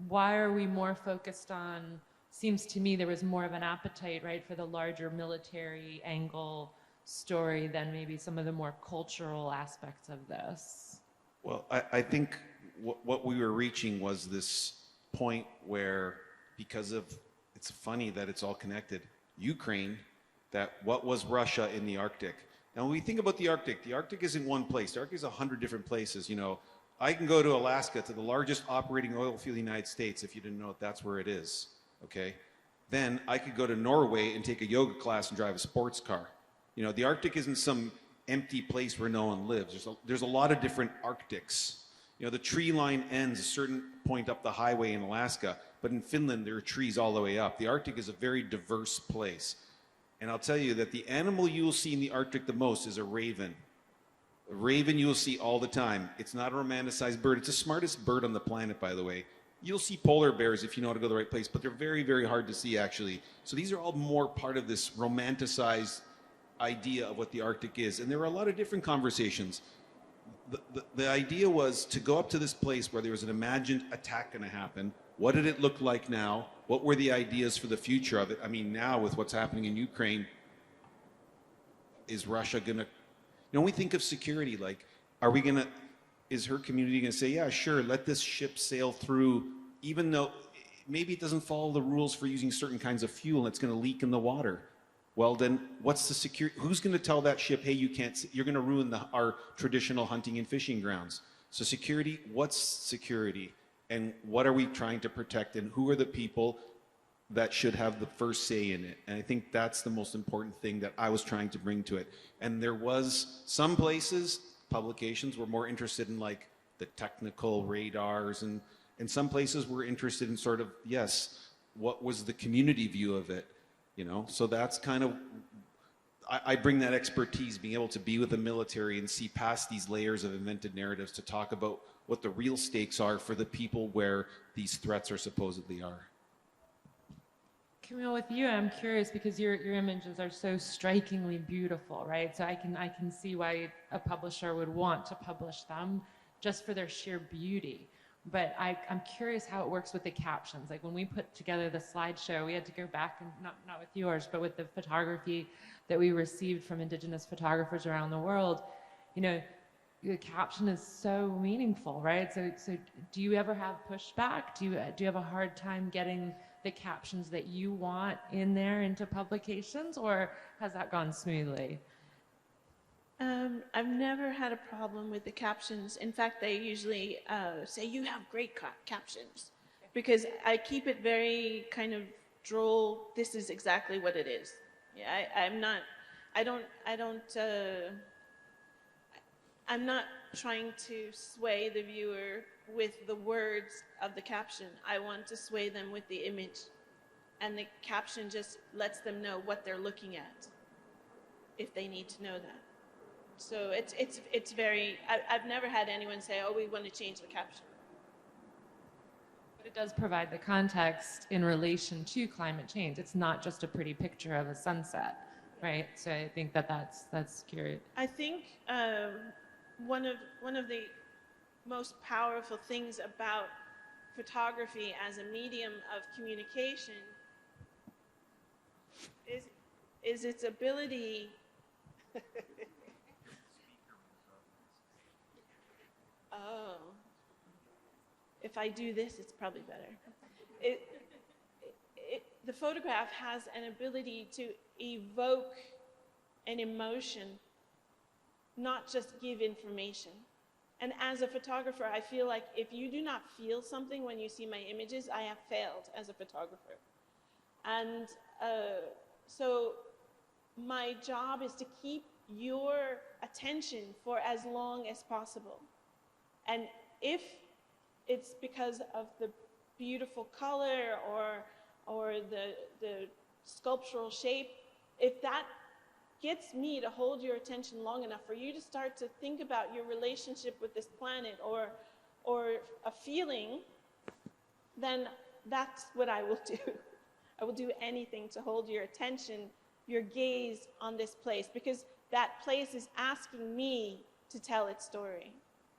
Speaker 2: Why are we more focused on seems to me there was more of an appetite, right, for the larger military angle story than maybe some of the more cultural aspects of this.
Speaker 5: Well, I think what we were reaching was this point where, because of, it's funny that it's all connected, Ukraine, that what was Russia in the Arctic. Now, when we think about the Arctic isn't one place. The Arctic is 100 different places. You know, I can go to Alaska, to the largest operating oil field in the United States, if you didn't know it, that's where it is, okay? Then I could go to Norway and take a yoga class and drive a sports car. You know, the Arctic isn't some empty place where no one lives. There's a lot of different Arctics. You know, the tree line ends a certain point up the highway in Alaska, but in Finland there are trees all the way up. The Arctic is a very diverse place. And I'll tell you that the animal you will see in the Arctic the most is a raven. A raven you will see all the time. It's not a romanticized bird. It's the smartest bird on the planet, by the way. You'll see polar bears if you know how to go to the right place, but they're very, very hard to see, actually. So these are all more part of this romanticized idea of what the Arctic is. And there were a lot of different conversations. The idea was to go up to this place where there was an imagined attack going to happen. What did it look like now? What were the ideas for the future of it? I mean, now with what's happening in Ukraine, is Russia going to... You know, when we think of security, like, are we going to... Is her community going to say, yeah, sure, let this ship sail through, even though maybe it doesn't follow the rules for using certain kinds of fuel and it's going to leak in the water? Well, then what's the security? Who's going to tell that ship, hey, you can't, you're going to ruin our traditional hunting and fishing grounds? So security, what's security? And what are we trying to protect? And who are the people that should have the first say in it? And I think that's the most important thing that I was trying to bring to it. And there was some places, publications were more interested in like the technical radars, and some places were interested in sort of, yes, what was the community view of it? You know, so that's kind of, I bring that expertise, being able to be with the military and see past these layers of invented narratives to talk about what the real stakes are for the people where these threats are supposedly are.
Speaker 2: Camille, with you, I'm curious because your images are so strikingly beautiful, right? So I can see why a publisher would want to publish them just for their sheer beauty. But I'm curious how it works with the captions. Like when we put together the slideshow, we had to go back, and not with yours, but with the photography that we received from Indigenous photographers around the world. You know, the caption is so meaningful, right? So do you ever have pushback? Do you have a hard time getting the captions that you want in there into publications, or has that gone smoothly?
Speaker 4: I've never had a problem with the captions. In fact, they usually say, you have great captions, because I keep it very kind of droll. This is exactly what it is. Yeah, I'm not trying to sway the viewer with the words of the caption. I want to sway them with the image, and the caption just lets them know what they're looking at, if they need to know that. So it's very, I've never had anyone say, oh, we want to change the caption.
Speaker 2: But it does provide the context in relation to climate change. It's not just a pretty picture of a sunset, right? So I think that's curious.
Speaker 4: I think one of the most powerful things about photography as a medium of communication is its ability Oh, if I do this, it's probably better. The photograph has an ability to evoke an emotion, not just give information. And as a photographer, I feel like if you do not feel something when you see my images, I have failed as a photographer. And so my job is to keep your attention for as long as possible. And if it's because of the beautiful color or the sculptural shape, if that gets me to hold your attention long enough for you to start to think about your relationship with this planet or a feeling, then that's what I will do. I will do anything to hold your attention, your gaze on this place, because that place is asking me to tell its story,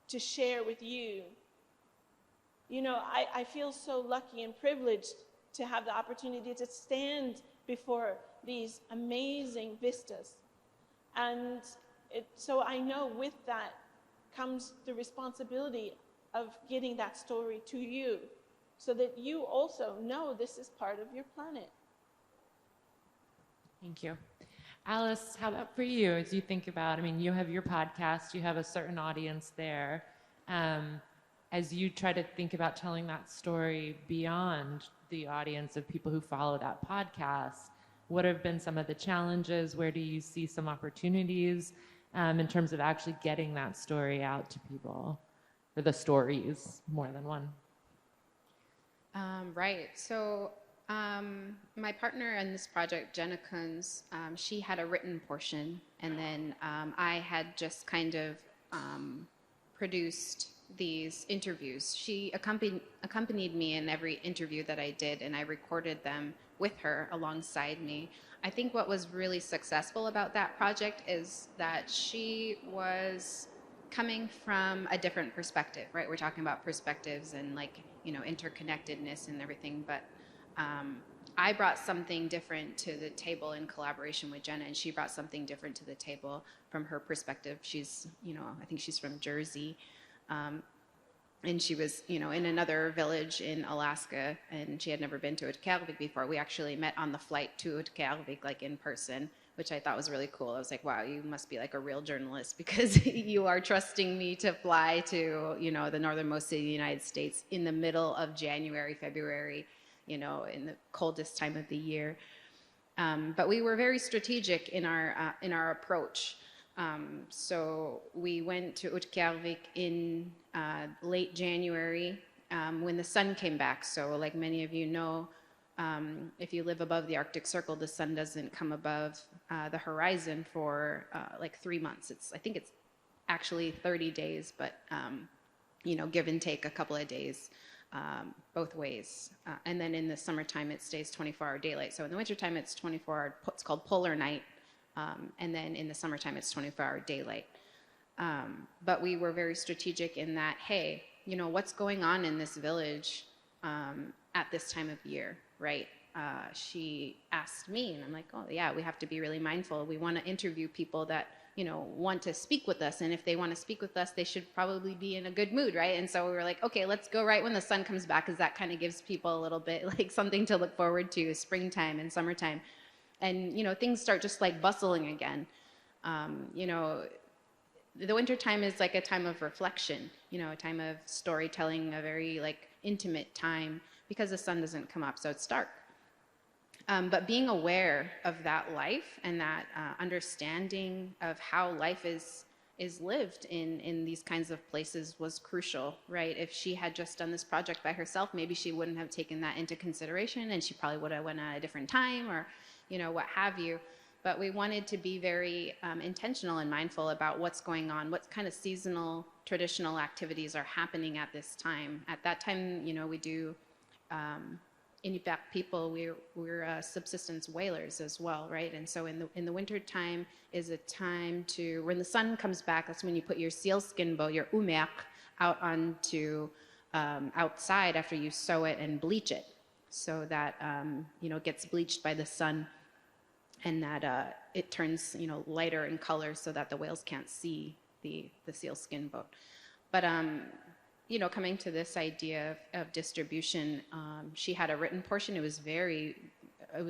Speaker 4: to share with you. You know, I feel so lucky and privileged to have the opportunity to stand before these amazing vistas. And so I know with that comes the responsibility of getting that story to you so that you also know this is part of your planet.
Speaker 2: Thank you. Alice, how about for you as you think about, I mean, you have your podcast, you have a certain audience there. As you try to think about telling that story beyond the audience of people who follow that podcast, what have been some of the challenges? Where do you see some opportunities in terms of actually getting that story out to people, or the stories, more than one?
Speaker 6: Right. So my partner in this project, Jenna Kunz, she had a written portion, and then I had just kind of produced these interviews. She accompanied me in every interview that I did, and I recorded them with her alongside me. I think what was really successful about that project is that she was coming from a different perspective, right? We're talking about perspectives and like, you know, interconnectedness and everything, but I brought something different to the table in collaboration with Jenna, and she brought something different to the table from her perspective. She's, you know, I think she's from Jersey. And she was, you know, in another village in Alaska, and she had never been to Utqiagvik before. We actually met on the flight to Utqiagvik, like in person, which I thought was really cool. I was like, wow, you must be like a real journalist because you are trusting me to fly to, you know, the northernmost city of the United States in the middle of January, February, you know, in the coldest time of the year. But we were very strategic in our approach. So we went to Utqiagvik in late January when the sun came back. So like many of you know, if you live above the Arctic Circle, the sun doesn't come above the horizon for like 3 months. I think it's actually 30 days, but you know, give and take a couple of days both ways. And then in the summertime, it stays 24-hour daylight. So in the wintertime, it's 24-hour, it's called polar night. And then in the summertime, it's 24-hour daylight. But we were very strategic in that, hey, you know, what's going on in this village at this time of year, right? She asked me, and I'm like, oh, yeah, we have to be really mindful. We want to interview people that, you know, want to speak with us. And if they want to speak with us, they should probably be in a good mood, right? And so we were like, okay, let's go right when the sun comes back, because that kind of gives people a little bit like something to look forward to, springtime and summertime. And, you know, things start just like bustling again. You know, the winter time is like a time of reflection, you know, a time of storytelling, a very like intimate time because the sun doesn't come up, so it's dark. But being aware of that life and that understanding of how life is lived in these kinds of places was crucial, right? If she had just done this project by herself, maybe she wouldn't have taken that into consideration, and she probably would have went at a different time, or, you know, what have you. But we wanted to be very intentional and mindful about what's going on, what kind of seasonal, traditional activities are happening at this time. At that time, you know, we do, Inupiaq people, we're subsistence whalers as well, right? And so in the winter time is a time to, when the sun comes back, that's when you put your sealskin boat, your umeaq, out onto outside after you sew it and bleach it, so that you know, it gets bleached by the sun, and that it turns, you know, lighter in color so that the whales can't see the sealskin boat. But you know, coming to this idea of distribution, she had a written portion. It was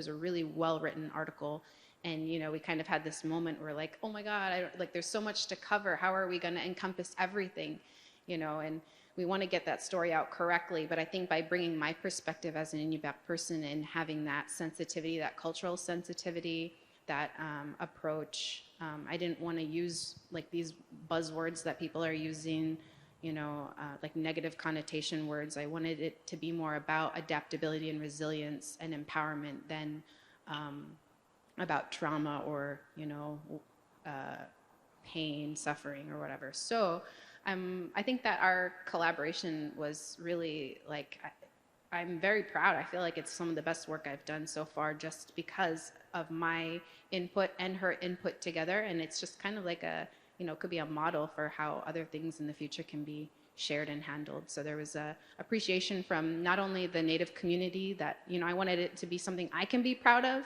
Speaker 6: a really well-written article. And, you know, we kind of had this moment where like, oh my God, like there's so much to cover. How are we going to encompass everything? You know, and we want to get that story out correctly. But I think by bringing my perspective as an Inupiaq person and having that sensitivity, that cultural sensitivity, that approach, I didn't want to use like these buzzwords that people are using, you know, like negative connotation words. I wanted it to be more about adaptability and resilience and empowerment than about trauma or, you know, pain, suffering, or whatever. So I think that our collaboration was really like, I'm very proud. I feel like it's some of the best work I've done so far, just because of my input and her input together. And it's just kind of like a, you know, could be a model for how other things in the future can be shared and handled. So there was a appreciation from not only the Native community that, I wanted it to be something I can be proud of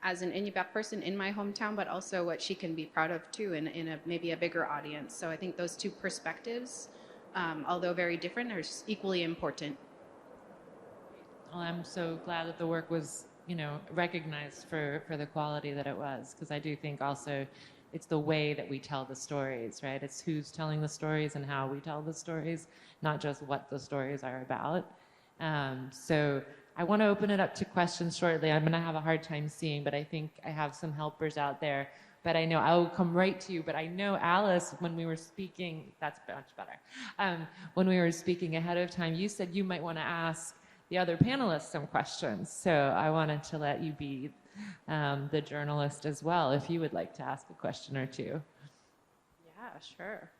Speaker 6: as an Inupiaq person in my hometown, but also what she can be proud of too in maybe a bigger audience. So I think those two perspectives, although very different, are equally important.
Speaker 2: Well, I'm so glad that the work was, recognized for the quality that it was, because I do think also it's the way that we tell the stories, right? It's who's telling the stories and how we tell the stories, not just what the stories are about. So I want to open it up to questions shortly. I'm going to have a hard time seeing, but I think I have some helpers out there. But I know I'll come right to you. But I know, Alice, when we were speaking, that's much better. When we were speaking ahead of time, you said you might want to ask the other panelists some questions. So I wanted to let you be the journalist as well, if you would like to ask a question or two.
Speaker 6: Yeah, sure.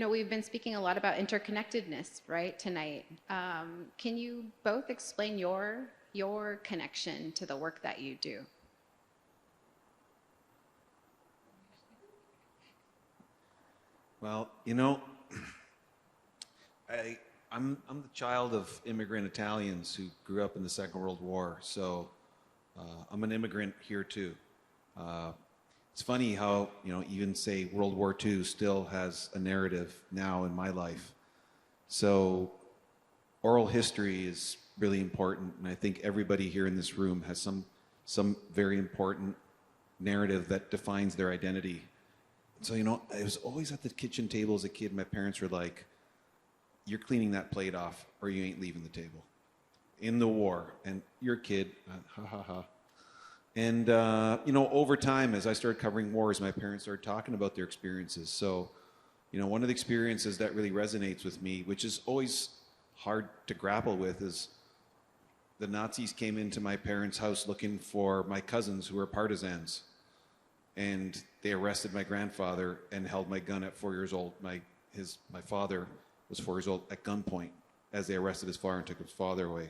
Speaker 6: We've been speaking a lot about interconnectedness, right, tonight. Can you both explain your connection to the work that you do?
Speaker 5: Well, I'm the child of immigrant Italians who grew up in the Second World War, so I'm an immigrant here too. It's funny how, even say World War II still has a narrative now in my life. So oral history is really important, and I think everybody here in this room has some very important narrative that defines their identity. So, I was always at the kitchen table as a kid. My parents were like, "You're cleaning that plate off or you ain't leaving the table." In the war, and you're a kid, ha ha ha. And, over time, as I started covering wars, my parents started talking about their experiences. So, one of the experiences that really resonates with me, which is always hard to grapple with, is the Nazis came into my parents' house looking for my cousins who were partisans. And they arrested my grandfather and held my gun at 4 years old. My father was 4 years old at gunpoint as they arrested his father and took his father away.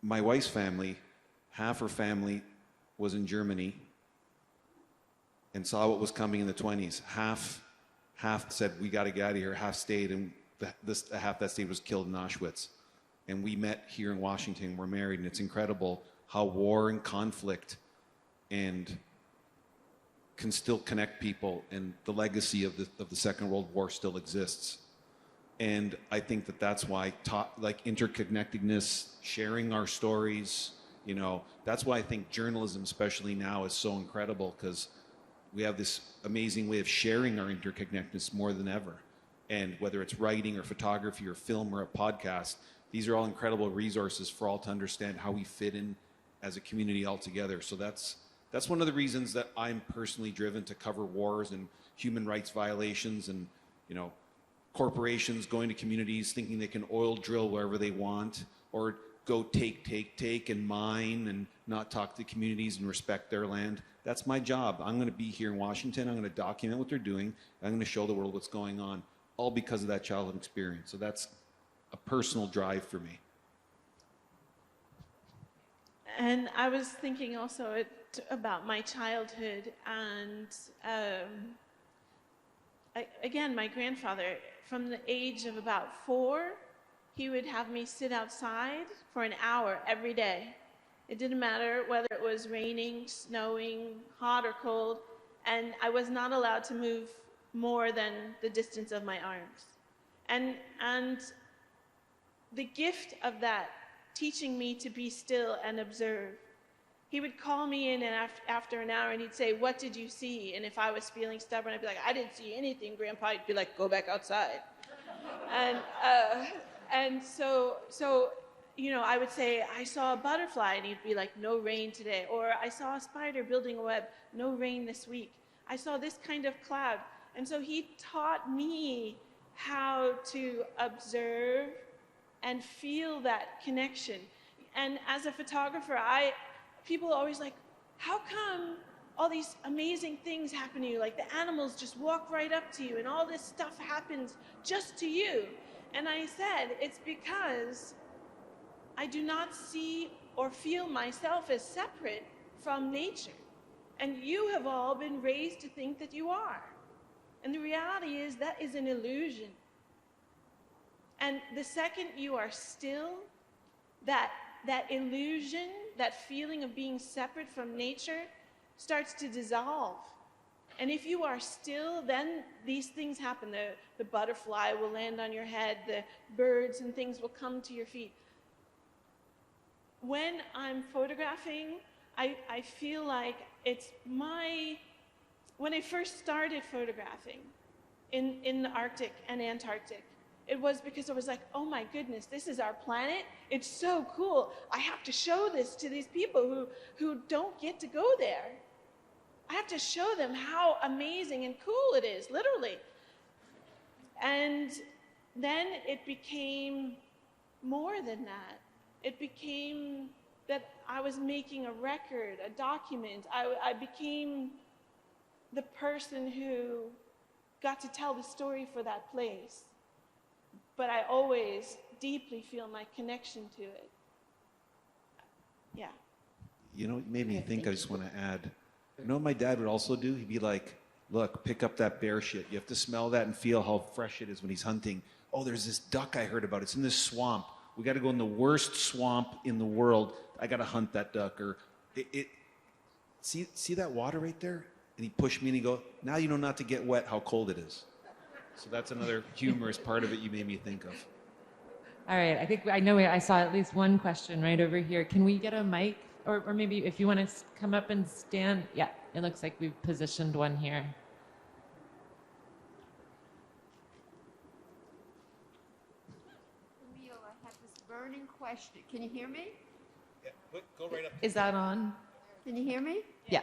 Speaker 5: My wife's family, half her family was in Germany and saw what was coming in the 1920s. Half said, "We got to get out of here." Half stayed, and half that stayed was killed in Auschwitz. And we met here in Washington. We're married, and it's incredible how war and conflict and can still connect people, and the legacy of the Second World War still exists. And I think that's why interconnectedness, sharing our stories, that's why I think journalism, especially now, is so incredible, because we have this amazing way of sharing our interconnectedness more than ever. And whether it's writing or photography or film or a podcast, these are all incredible resources for all to understand how we fit in as a community all together. So that's one of the reasons that I'm personally driven to cover wars and human rights violations and, corporations going to communities thinking they can oil drill wherever they want, or go take and mine and not talk to communities and respect their land. That's my job. I'm going to be here in Washington. I'm going to document what they're doing. I'm going to show the world what's going on, all because of that childhood experience. So that's a personal drive for me.
Speaker 4: And I was thinking also about my childhood, and again, my grandfather, from the age of about 4, he would have me sit outside for an hour every day. It didn't matter whether it was raining, snowing, hot or cold, and I was not allowed to move more than the distance of my arms. And the gift of that, teaching me to be still and observe. He would call me in and after an hour and he'd say, "What did you see?" And if I was feeling stubborn, I'd be like, "I didn't see anything, Grandpa." He'd be like, "Go back outside." And so I would say, "I saw a butterfly," and he'd be like, "No rain today." Or, "I saw a spider building a web, no rain this week." "I saw this kind of cloud." And so he taught me how to observe and feel that connection. And as a photographer, people are always like, "How come all these amazing things happen to you? Like the animals just walk right up to you and all this stuff happens just to you." And I said, it's because I do not see or feel myself as separate from nature. And you have all been raised to think that you are. And the reality is that is an illusion. And the second you are still, that illusion, that feeling of being separate from nature starts to dissolve. And if you are still, then these things happen. The butterfly will land on your head, the birds and things will come to your feet. When I'm photographing, I feel like it's when I first started photographing in the Arctic and Antarctic, it was because I was like, oh my goodness, this is our planet. It's so cool. I have to show this to these people who don't get to go there. I have to show them how amazing and cool it is, literally. And then it became more than that. It became that I was making a record, a document. I became the person who got to tell the story for that place. But I always deeply feel my connection to it. Yeah.
Speaker 7: You know, it made me think, I just want to add, you know what my dad would also do? He'd be like, look, pick up that bear shit. You have to smell that and feel how fresh it is when he's hunting. Oh, there's this duck I heard about. It's in this swamp. We got to go in the worst swamp in the world. I got to hunt that duck. Or see that water right there? And he'd push me and he'd go, now you know not to get wet, how cold it is. So that's another humorous part of it you made me think of.
Speaker 2: All right, I saw at least one question right over here. Can we get a mic? Or maybe if you want to come up and stand. Yeah, it looks like we've positioned one here.
Speaker 8: Camille, I have this burning question. Can you hear me?
Speaker 7: Yeah, go right up.
Speaker 2: Is that on?
Speaker 8: Can you hear me?
Speaker 2: Yeah.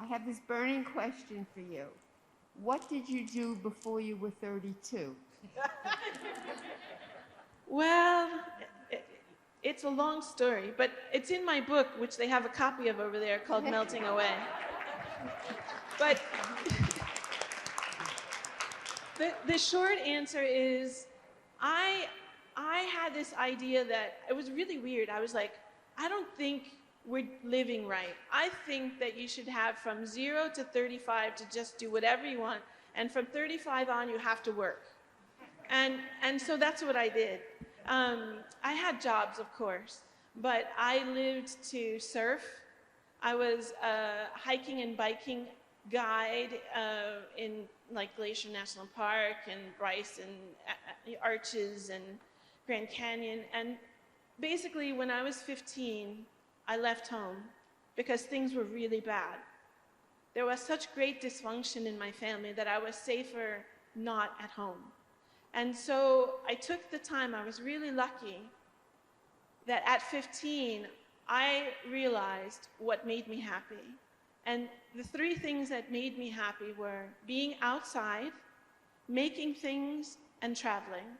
Speaker 8: I have this burning question for you. What did you do before you were 32?
Speaker 4: Well, it's a long story, but it's in my book, which they have a copy of over there, called Melting Away. But the short answer is I had this idea that it was really weird. I was like, I don't think we're living right. I think that you should have from 0 to 35 to just do whatever you want, and from 35 on you have to work. And so that's what I did. I had jobs, of course, but I lived to surf. I was a hiking and biking guide in like Glacier National Park and Bryce and Arches and Grand Canyon. And basically, when I was 15, I left home because things were really bad. There was such great dysfunction in my family that I was safer not at home. And so I took the time. I was really lucky that at 15, I realized what made me happy. And the 3 things that made me happy were being outside, making things, and traveling.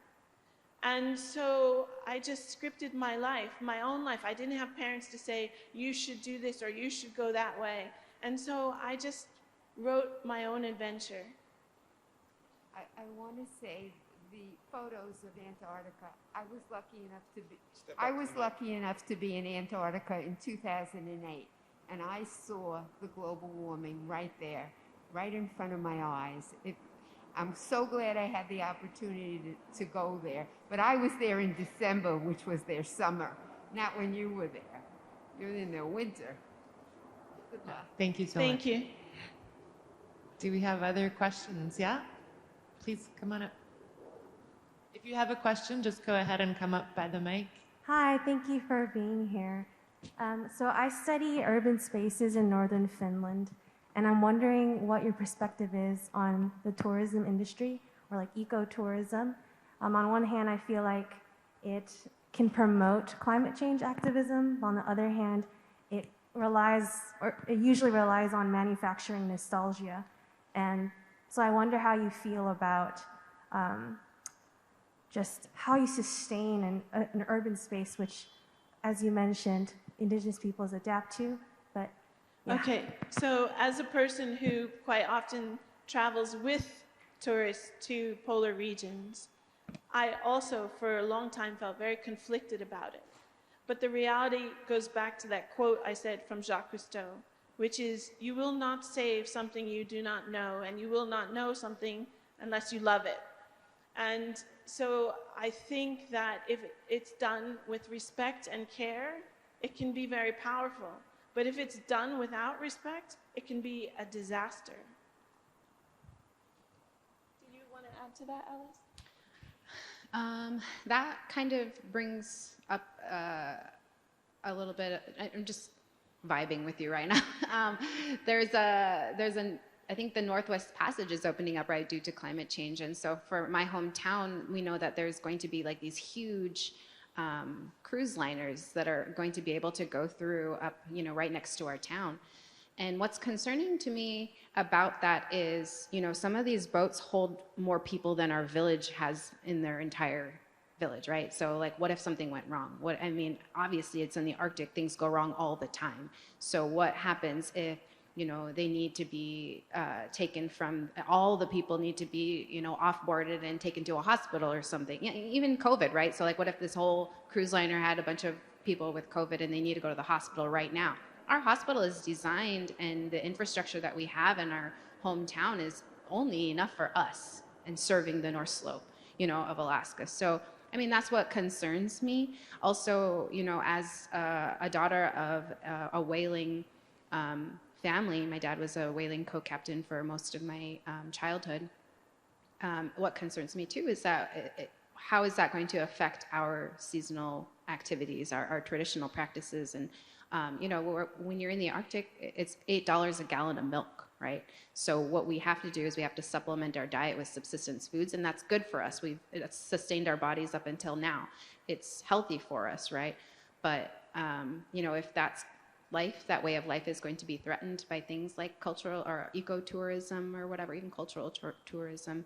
Speaker 4: And so I just scripted my life, my own life. I didn't have parents to say, you should do this or you should go that way. And so I just wrote my own adventure.
Speaker 8: I want to say the photos of Antarctica. I was lucky enough to be in Antarctica in 2008, and I saw the global warming right there, right in front of my eyes. I'm so glad I had the opportunity to go there. But I was there in December, which was their summer, not when you were there. You were in their winter. Good luck.
Speaker 2: Thank you so much.
Speaker 4: Thank you.
Speaker 2: Do we have other questions? Yeah? Please come on up. If you have a question, just go ahead and come up by the mic.
Speaker 9: Hi, thank you for being here. So I study urban spaces in northern Finland, and I'm wondering what your perspective is on the tourism industry, or like ecotourism. On one hand, I feel like it can promote climate change activism. On the other hand, it usually relies on manufacturing nostalgia. And so I wonder how you feel about just how you sustain an urban space, which, as you mentioned, Indigenous peoples adapt to, but yeah.
Speaker 4: Okay, so as a person who quite often travels with tourists to polar regions, I also, for a long time, felt very conflicted about it. But the reality goes back to that quote I said from Jacques Cousteau, which is you will not save something you do not know, and you will not know something unless you love it. And so I think that if it's done with respect and care, it can be very powerful. But if it's done without respect, it can be a disaster. Do you want to add to that, Alice?
Speaker 6: That kind of brings up a little bit. I'm just vibing with you right now. I think the Northwest Passage is opening up right due to climate change, and so for my hometown, we know that there's going to be like these huge cruise liners that are going to be able to go through up, right next to our town. And what's concerning to me about that is, some of these boats hold more people than our village has in their entire village, right? So like, what if something went wrong? Obviously it's in the Arctic, things go wrong all the time. So what happens if, they need to be taken from, all the people need to be, off-boarded and taken to a hospital or something. Even COVID, right? So like, what if this whole cruise liner had a bunch of people with COVID and they need to go to the hospital right now? Our hospital is designed, and the infrastructure that we have in our hometown is only enough for us and serving the North Slope, of Alaska. So, that's what concerns me. Also, as a daughter of a whaling family, my dad was a whaling co-captain for most of my childhood. What concerns me too is that how is that going to affect our seasonal activities, our traditional practices? And when you're in the Arctic, it's $8 a gallon of milk, right? So what we have to do is we have to supplement our diet with subsistence foods, and that's good for us. It's sustained our bodies up until now. It's healthy for us, right? But if that's life, that way of life is going to be threatened by things like cultural or ecotourism or whatever, even cultural tourism.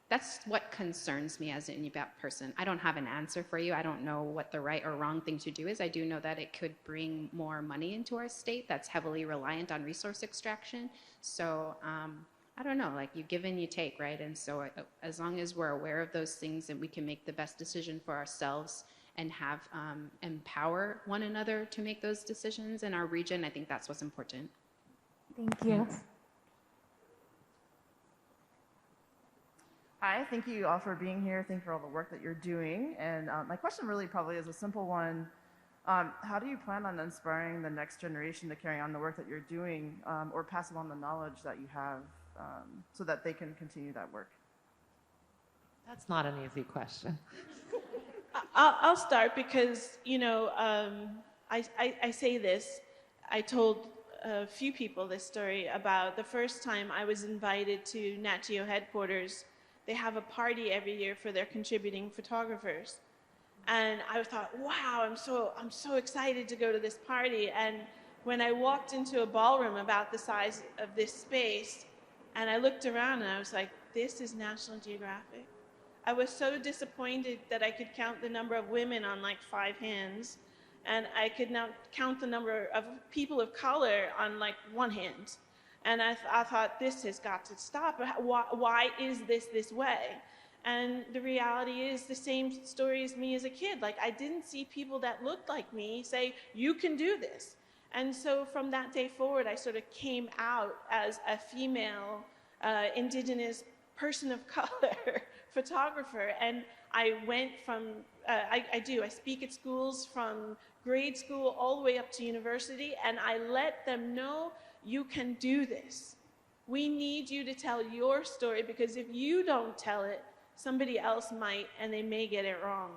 Speaker 6: That's what concerns me as an Inupiaq person. I don't have an answer for you. I don't know what the right or wrong thing to do is. I do know that it could bring more money into our state that's heavily reliant on resource extraction. So I don't know, like you give and you take, right? And so as long as we're aware of those things and we can make the best decision for ourselves and have empower one another to make those decisions in our region, I think that's what's important.
Speaker 9: Thank you.
Speaker 10: Hi, thank you all for being here. Thank you for all the work that you're doing. And my question really probably is a simple one. How do you plan on inspiring the next generation to carry on the work that you're doing or pass along the knowledge that you have so that they can continue that work?
Speaker 2: That's not an easy question.
Speaker 4: I'll start because, I say this. I told a few people this story about the first time I was invited to Nat Geo headquarters. They have a party every year for their contributing photographers. And I thought, wow, I'm so excited to go to this party. And when I walked into a ballroom about the size of this space, and I looked around and I was like, this is National Geographic. I was so disappointed that I could count the number of women on like 5 hands, and I could now count the number of people of color on like 1 hand. And I thought, this has got to stop. Why is this way? And the reality is the same story as me as a kid. Like, I didn't see people that looked like me say, you can do this. And so from that day forward, I sort of came out as a female, Indigenous person of color photographer. And I went from, I speak at schools from grade school all the way up to university, and I let them know, you can do this. We need you to tell your story, because if you don't tell it, somebody else might, and they may get it wrong.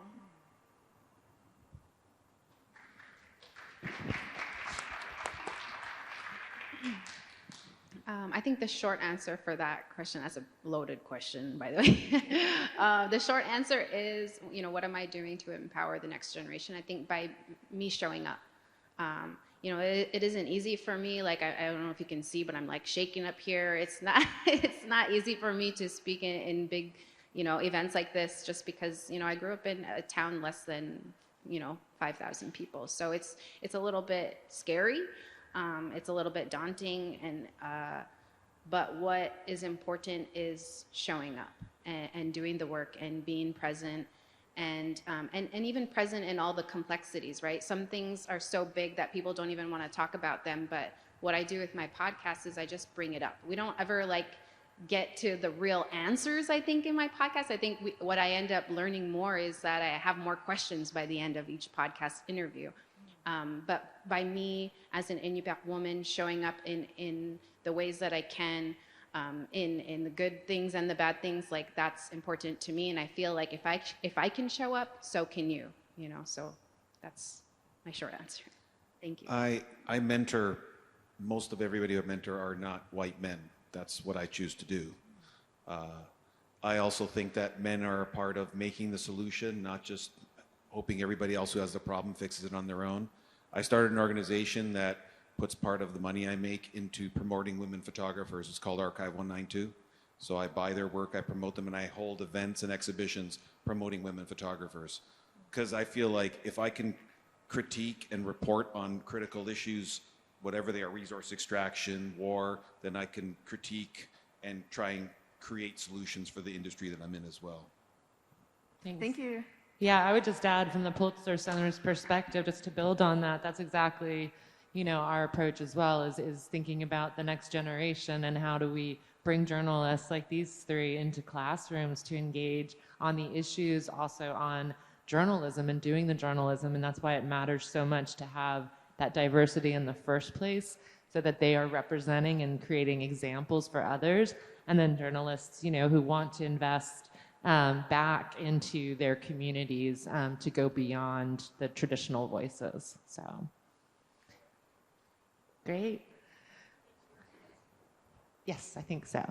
Speaker 6: I think the short answer for that question, that's a loaded question, by the way. The short answer is, what am I doing to empower the next generation? I think by me showing up. It isn't easy for me. Like, I don't know if you can see, but I'm like shaking up here. It's not easy for me to speak in big, events like this, just because, I grew up in a town less than, 5,000 people. So it's a little bit scary. It's a little bit daunting, but what is important is showing up and doing the work and being present and even present in all the complexities, right? Some things are so big that people don't even want to talk about them, but what I do with my podcast is I just bring it up. We don't ever like get to the real answers, I think, in my podcast. I think what I end up learning more is that I have more questions by the end of each podcast interview. But by me, as an Inupiaq woman, showing up in the ways that I can, in the good things and the bad things, like that's important to me. And I feel like if I can show up, so can you, you know? So that's my short answer. Thank you.
Speaker 7: I mentor, most of everybody I mentor are not white men. That's what I choose to do. I also think that men are a part of making the solution, not just hoping everybody else who has the problem fixes it on their own. I started an organization that puts part of the money I make into promoting women photographers. It's called Archive 192. So I buy their work, I promote them, and I hold events and exhibitions promoting women photographers. Because I feel like if I can critique and report on critical issues, whatever they are, resource extraction, war, then I can critique and try and create solutions for the industry that I'm in as well.
Speaker 2: Thanks.
Speaker 10: Thank you.
Speaker 2: Yeah, I would just add from the Pulitzer Center's perspective, just to build on that, that's exactly, you know, our approach as well, is thinking about the next generation and how do we bring journalists like these three into classrooms to engage on the issues, also on journalism and doing the journalism. And that's why it matters so much to have that diversity in the first place, so that they are representing and creating examples for others. And then journalists, you know, who want to invest back into their communities to go beyond the traditional voices. So, great. Yes, I think so.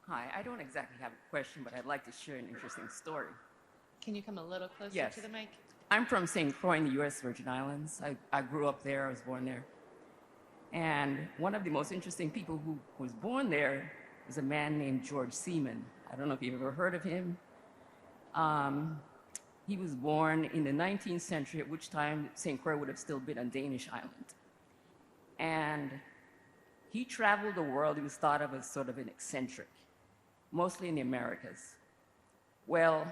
Speaker 11: Hi, I don't exactly have a question, but I'd like to share an interesting story.
Speaker 2: Can you come a little closer
Speaker 11: Yes.
Speaker 2: to the mic?
Speaker 11: I'm from St. Croix in the U.S. Virgin Islands. I grew up there, I was born there. And one of the most interesting people who was born there is a man named George Seaman. I don't know if you've ever heard of him. He was born in the 19th century, at which time St. Croix would have still been a Danish island. And he traveled the world. He was thought of as sort of an eccentric, mostly in the Americas. Well,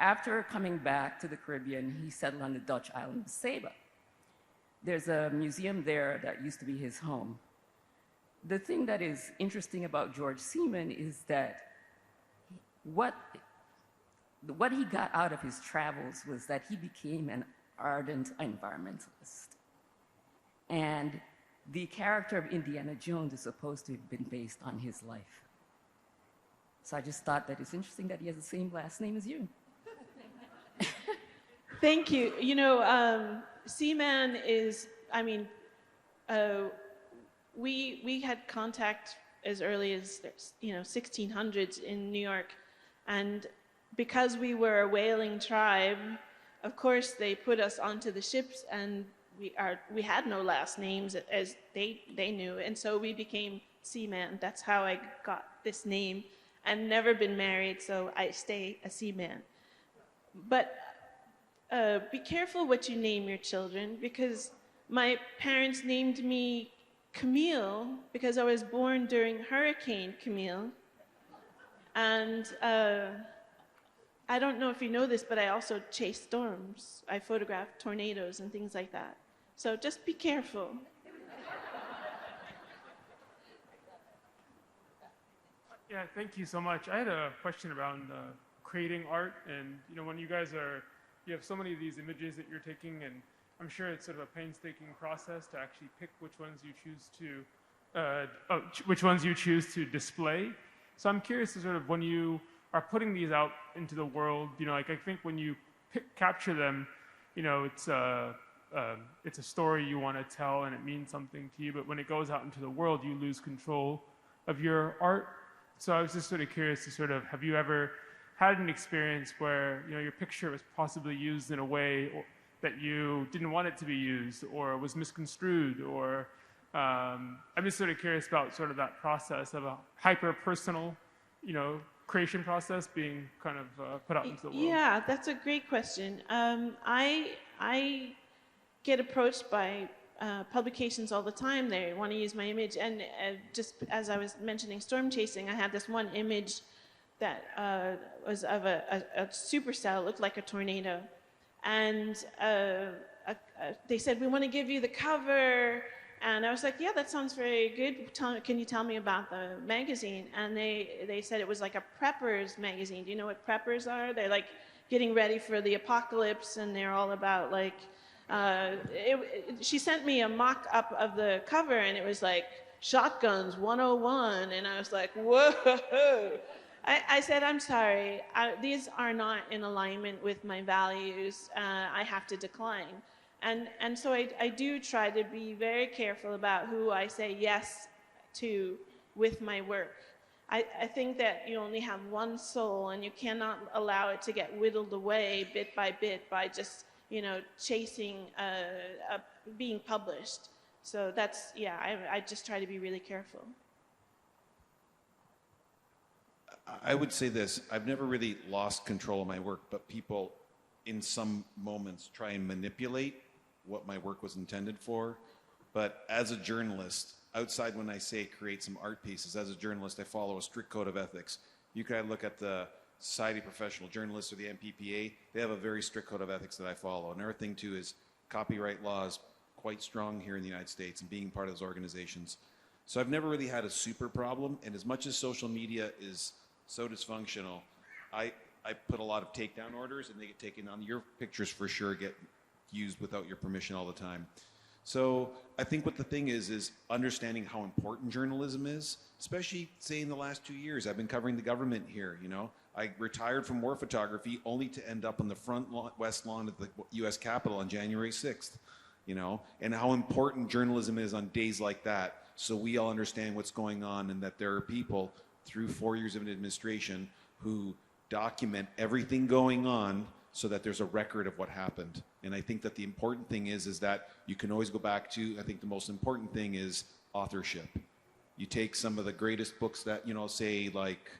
Speaker 11: after coming back to the Caribbean, he settled on the Dutch island of Saba. There's a museum there that used to be his home. The thing that is interesting about George Seaman is that what he got out of his travels was that he became an ardent environmentalist. And the character of Indiana Jones is supposed to have been based on his life. So I just thought that it's interesting that he has the same last name as you.
Speaker 4: Thank you. You know, Seaman is, I mean, we had contact as early as, you know, 1600s in New York. And because we were a whaling tribe, of course, they put us onto the ships, and we had no last names as they knew. And so we became Seaman. That's how I got this name. And never been married, so I stay a Seaman. But be careful what you name your children, because my parents named me Camille because I was born during Hurricane Camille. And I don't know if you know this, but I also chase storms. I photograph tornadoes and things like that. So just be careful.
Speaker 12: Yeah, thank you so much. I had a question around creating art, and you know, when you guys you have so many of these images that you're taking, and I'm sure it's sort of a painstaking process to actually pick which ones you choose to display. So I'm curious to sort of, when you are putting these out into the world, you know, like I think when you capture them, you know, it's a story you want to tell and it means something to you, but when it goes out into the world, you lose control of your art. So I was just sort of curious to sort of, have you ever had an experience where, you know, your picture was possibly used in a way that you didn't want it to be used, or was misconstrued, or I'm just sort of curious about sort of that process of a hyper-personal, you know, creation process being kind of put out into the world.
Speaker 4: Yeah, that's a great question. I get approached by publications all the time. They want to use my image, and just as I was mentioning storm chasing, I had this one image that was of a supercell, looked like a tornado. And they said, we want to give you the cover. And I was like, yeah, that sounds very good. Can you tell me about the magazine? And they said it was like a preppers magazine. Do you know what preppers are? They're like getting ready for the apocalypse, and they're all about like, she sent me a mock-up of the cover, and it was like, Shotguns 101. And I was like, whoa. I said, I'm sorry, these are not in alignment with my values. I have to decline. And so I do try to be very careful about who I say yes to with my work. I think that you only have one soul, and you cannot allow it to get whittled away bit by just, chasing being published. So that's, yeah, I just try to be really careful.
Speaker 7: I would say this, I've never really lost control of my work, but people in some moments try and manipulate what my work was intended for. But as a journalist, outside when I say create some art pieces, as a journalist, I follow a strict code of ethics. You can look at the Society of Professional Journalists or the MPPA, they have a very strict code of ethics that I follow. Another thing too is copyright law is quite strong here in the United States, and being part of those organizations. So I've never really had a super problem, and as much as social media is so dysfunctional, I put a lot of takedown orders, and they get taken down. Your pictures for sure get used without your permission all the time. So I think what the thing is understanding how important journalism is, especially say in the last 2 years. I've been covering the government here, I retired from war photography only to end up on the front west lawn of the US Capitol on January 6th, and how important journalism is on days like that, so we all understand what's going on, and that there are people through 4 years of an administration who document everything going on so that there's a record of what happened. And I think that the important thing is that you can always go back to, I think the most important thing is authorship. You take some of the greatest books that, say like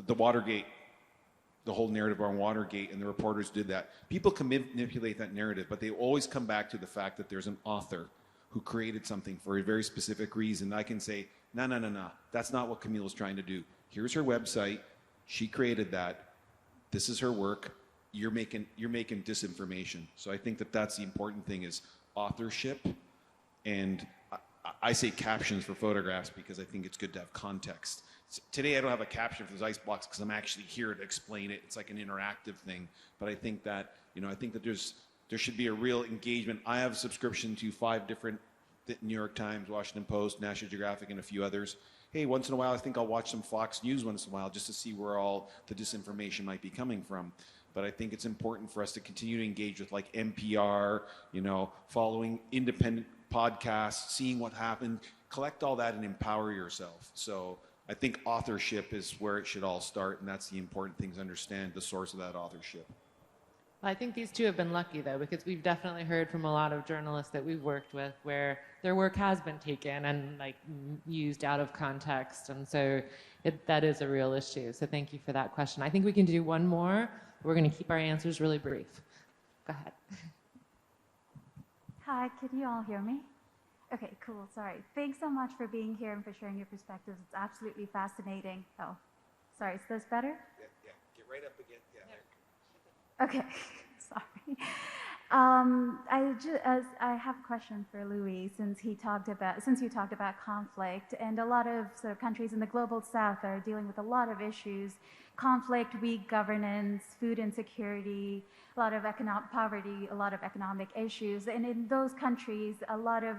Speaker 7: the Watergate, the whole narrative on Watergate, and the reporters did that. People can manipulate that narrative, but they always come back to the fact that there's an author who created something for a very specific reason. I can say, no, that's not what Camille is trying to do. Here's her website. She created that. This is her work. You're making disinformation. So I think that that's the important thing is authorship. And I say captions for photographs because I think it's good to have context. Today I don't have a caption for those ice blocks because I'm actually here to explain it. It's like an interactive thing. But I think that, there should be a real engagement. I have a subscription to 5 different New York Times, Washington Post, National Geographic, and a few others. Hey, once in a while I think I'll watch some Fox News once in a while just to see where all the disinformation might be coming from. But I think it's important for us to continue to engage with like NPR, following independent podcasts, seeing what happened, collect all that and empower yourself. So I think authorship is where it should all start, and that's the important thing to understand the source of that authorship.
Speaker 2: I think these two have been lucky, though, because we've definitely heard from a lot of journalists that we've worked with where their work has been taken and used out of context, and so that is a real issue. So thank you for that question. I think we can do one more. We're going to keep our answers really brief. Go ahead.
Speaker 13: Hi, can you all hear me? Okay, cool. Sorry. Thanks so much for being here and for sharing your perspectives. It's absolutely fascinating. Oh, sorry. Is this better?
Speaker 7: Yeah. Get right up again. Yeah.
Speaker 13: Okay, sorry. I have a question for Louie, since you talked about conflict, and a lot of sort of countries in the global south are dealing with a lot of issues: conflict, weak governance, food insecurity, a lot of poverty, a lot of economic issues. And in those countries, a lot of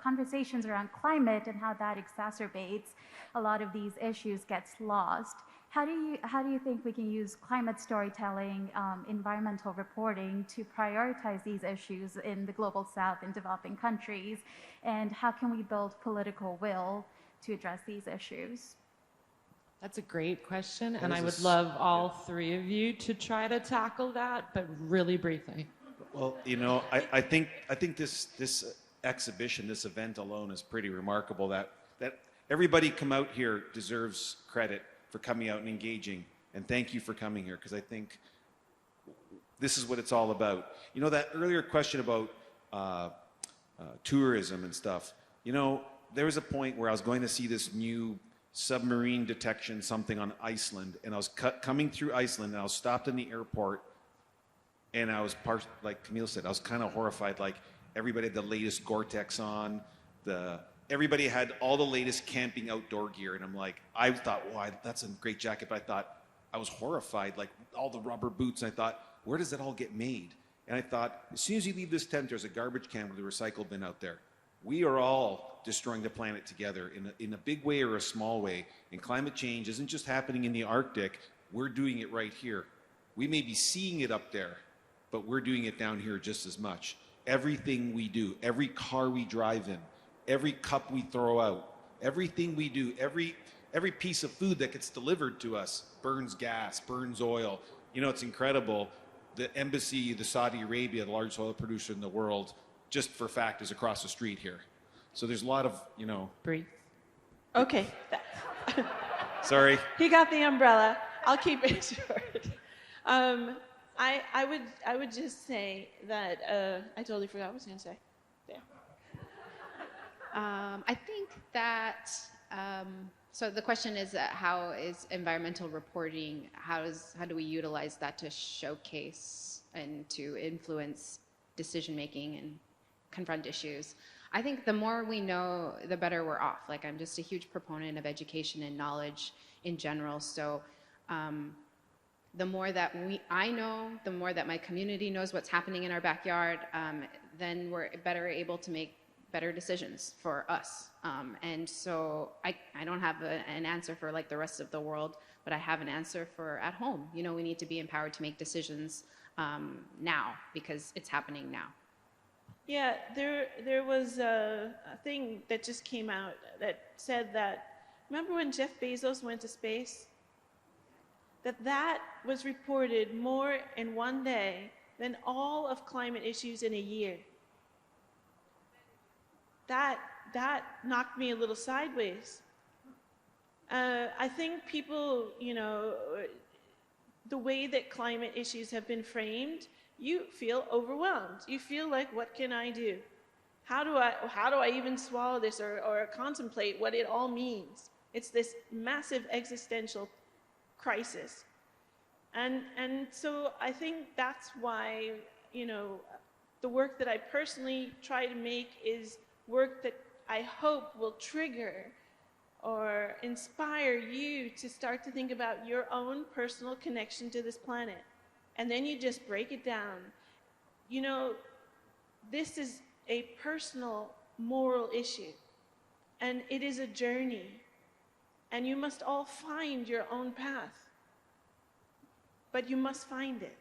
Speaker 13: conversations around climate and how that exacerbates a lot of these issues gets lost. How do you think we can use climate storytelling, environmental reporting to prioritize these issues in the global south in developing countries? And how can we build political will to address these issues?
Speaker 2: That's a great question, and I would love all three of you to try to tackle that, but really briefly.
Speaker 7: Well, I think this exhibition, this event alone is pretty remarkable. That everybody come out here deserves credit for coming out and engaging, and thank you for coming here, because I think this is what it's all about. That earlier question about tourism and stuff, there was a point where I was going to see this new submarine detection something on Iceland, and I was coming through Iceland, and I was stopped in the airport, and I was, like Camille said, I was kind of horrified. Like, everybody had the latest Gore-Tex on, everybody had all the latest camping outdoor gear, and I'm like, I thought, wow, that's a great jacket, but I was horrified, like all the rubber boots, and I thought, where does that all get made? And I thought, as soon as you leave this tent, there's a garbage can with a recycle bin out there. We are all destroying the planet together in a big way or a small way. And climate change isn't just happening in the Arctic. We're doing it right here. We may be seeing it up there, but we're doing it down here just as much. Everything we do, every car we drive in, every cup we throw out, everything we do, every piece of food that gets delivered to us burns gas, burns oil. You know, it's incredible. The embassy, the Saudi Arabia, the largest oil producer in the world, just for fact, is across the street here. So there's a lot of, you know.
Speaker 2: Brief.
Speaker 4: Okay.
Speaker 7: Sorry.
Speaker 4: He got the umbrella. I'll keep it short. I would just say that I totally forgot what I was going to say. There.
Speaker 6: I think that, so the question is how is environmental reporting, how do we utilize that to showcase and to influence decision making and confront issues? I think the more we know, the better we're off. Like, I'm just a huge proponent of education and knowledge in general. So the more that I know, the more that my community knows what's happening in our backyard, then we're better able to make better decisions for us. And so I don't have an answer for like the rest of the world, but I have an answer for at home. You know, we need to be empowered to make decisions now, because it's happening now.
Speaker 4: Yeah, there was a thing that just came out that said that, remember when Jeff Bezos went to space? That was reported more in one day than all of climate issues in a year. That knocked me a little sideways. I think people, you know, the way that climate issues have been framed, you feel overwhelmed. You feel like, what can I do? How do I even swallow this or contemplate what it all means? It's this massive existential crisis. And so I think that's why, you know, the work that I personally try to make is work that I hope will trigger or inspire you to start to think about your own personal connection to this planet. And then you just break it down. You know, this is a personal, moral issue. And it is a journey. And you must all find your own path. But you must find it.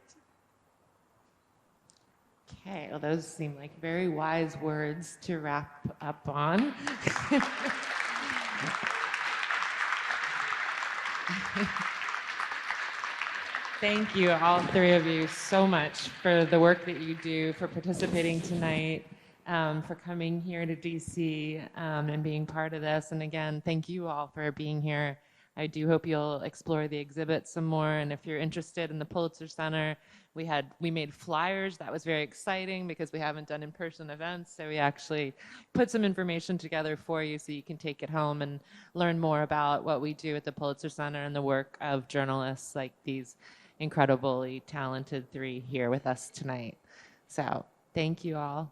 Speaker 2: Okay, well, those seem like very wise words to wrap up on. Thank you, all three of you, so much for the work that you do, for participating tonight, for coming here to DC and being part of this. And again, thank you all for being here. I do hope you'll explore the exhibit some more. And if you're interested in the Pulitzer Center, we made flyers. That was very exciting because we haven't done in-person events. So we actually put some information together for you so you can take it home and learn more about what we do at the Pulitzer Center and the work of journalists like these incredibly talented three here with us tonight. So thank you all.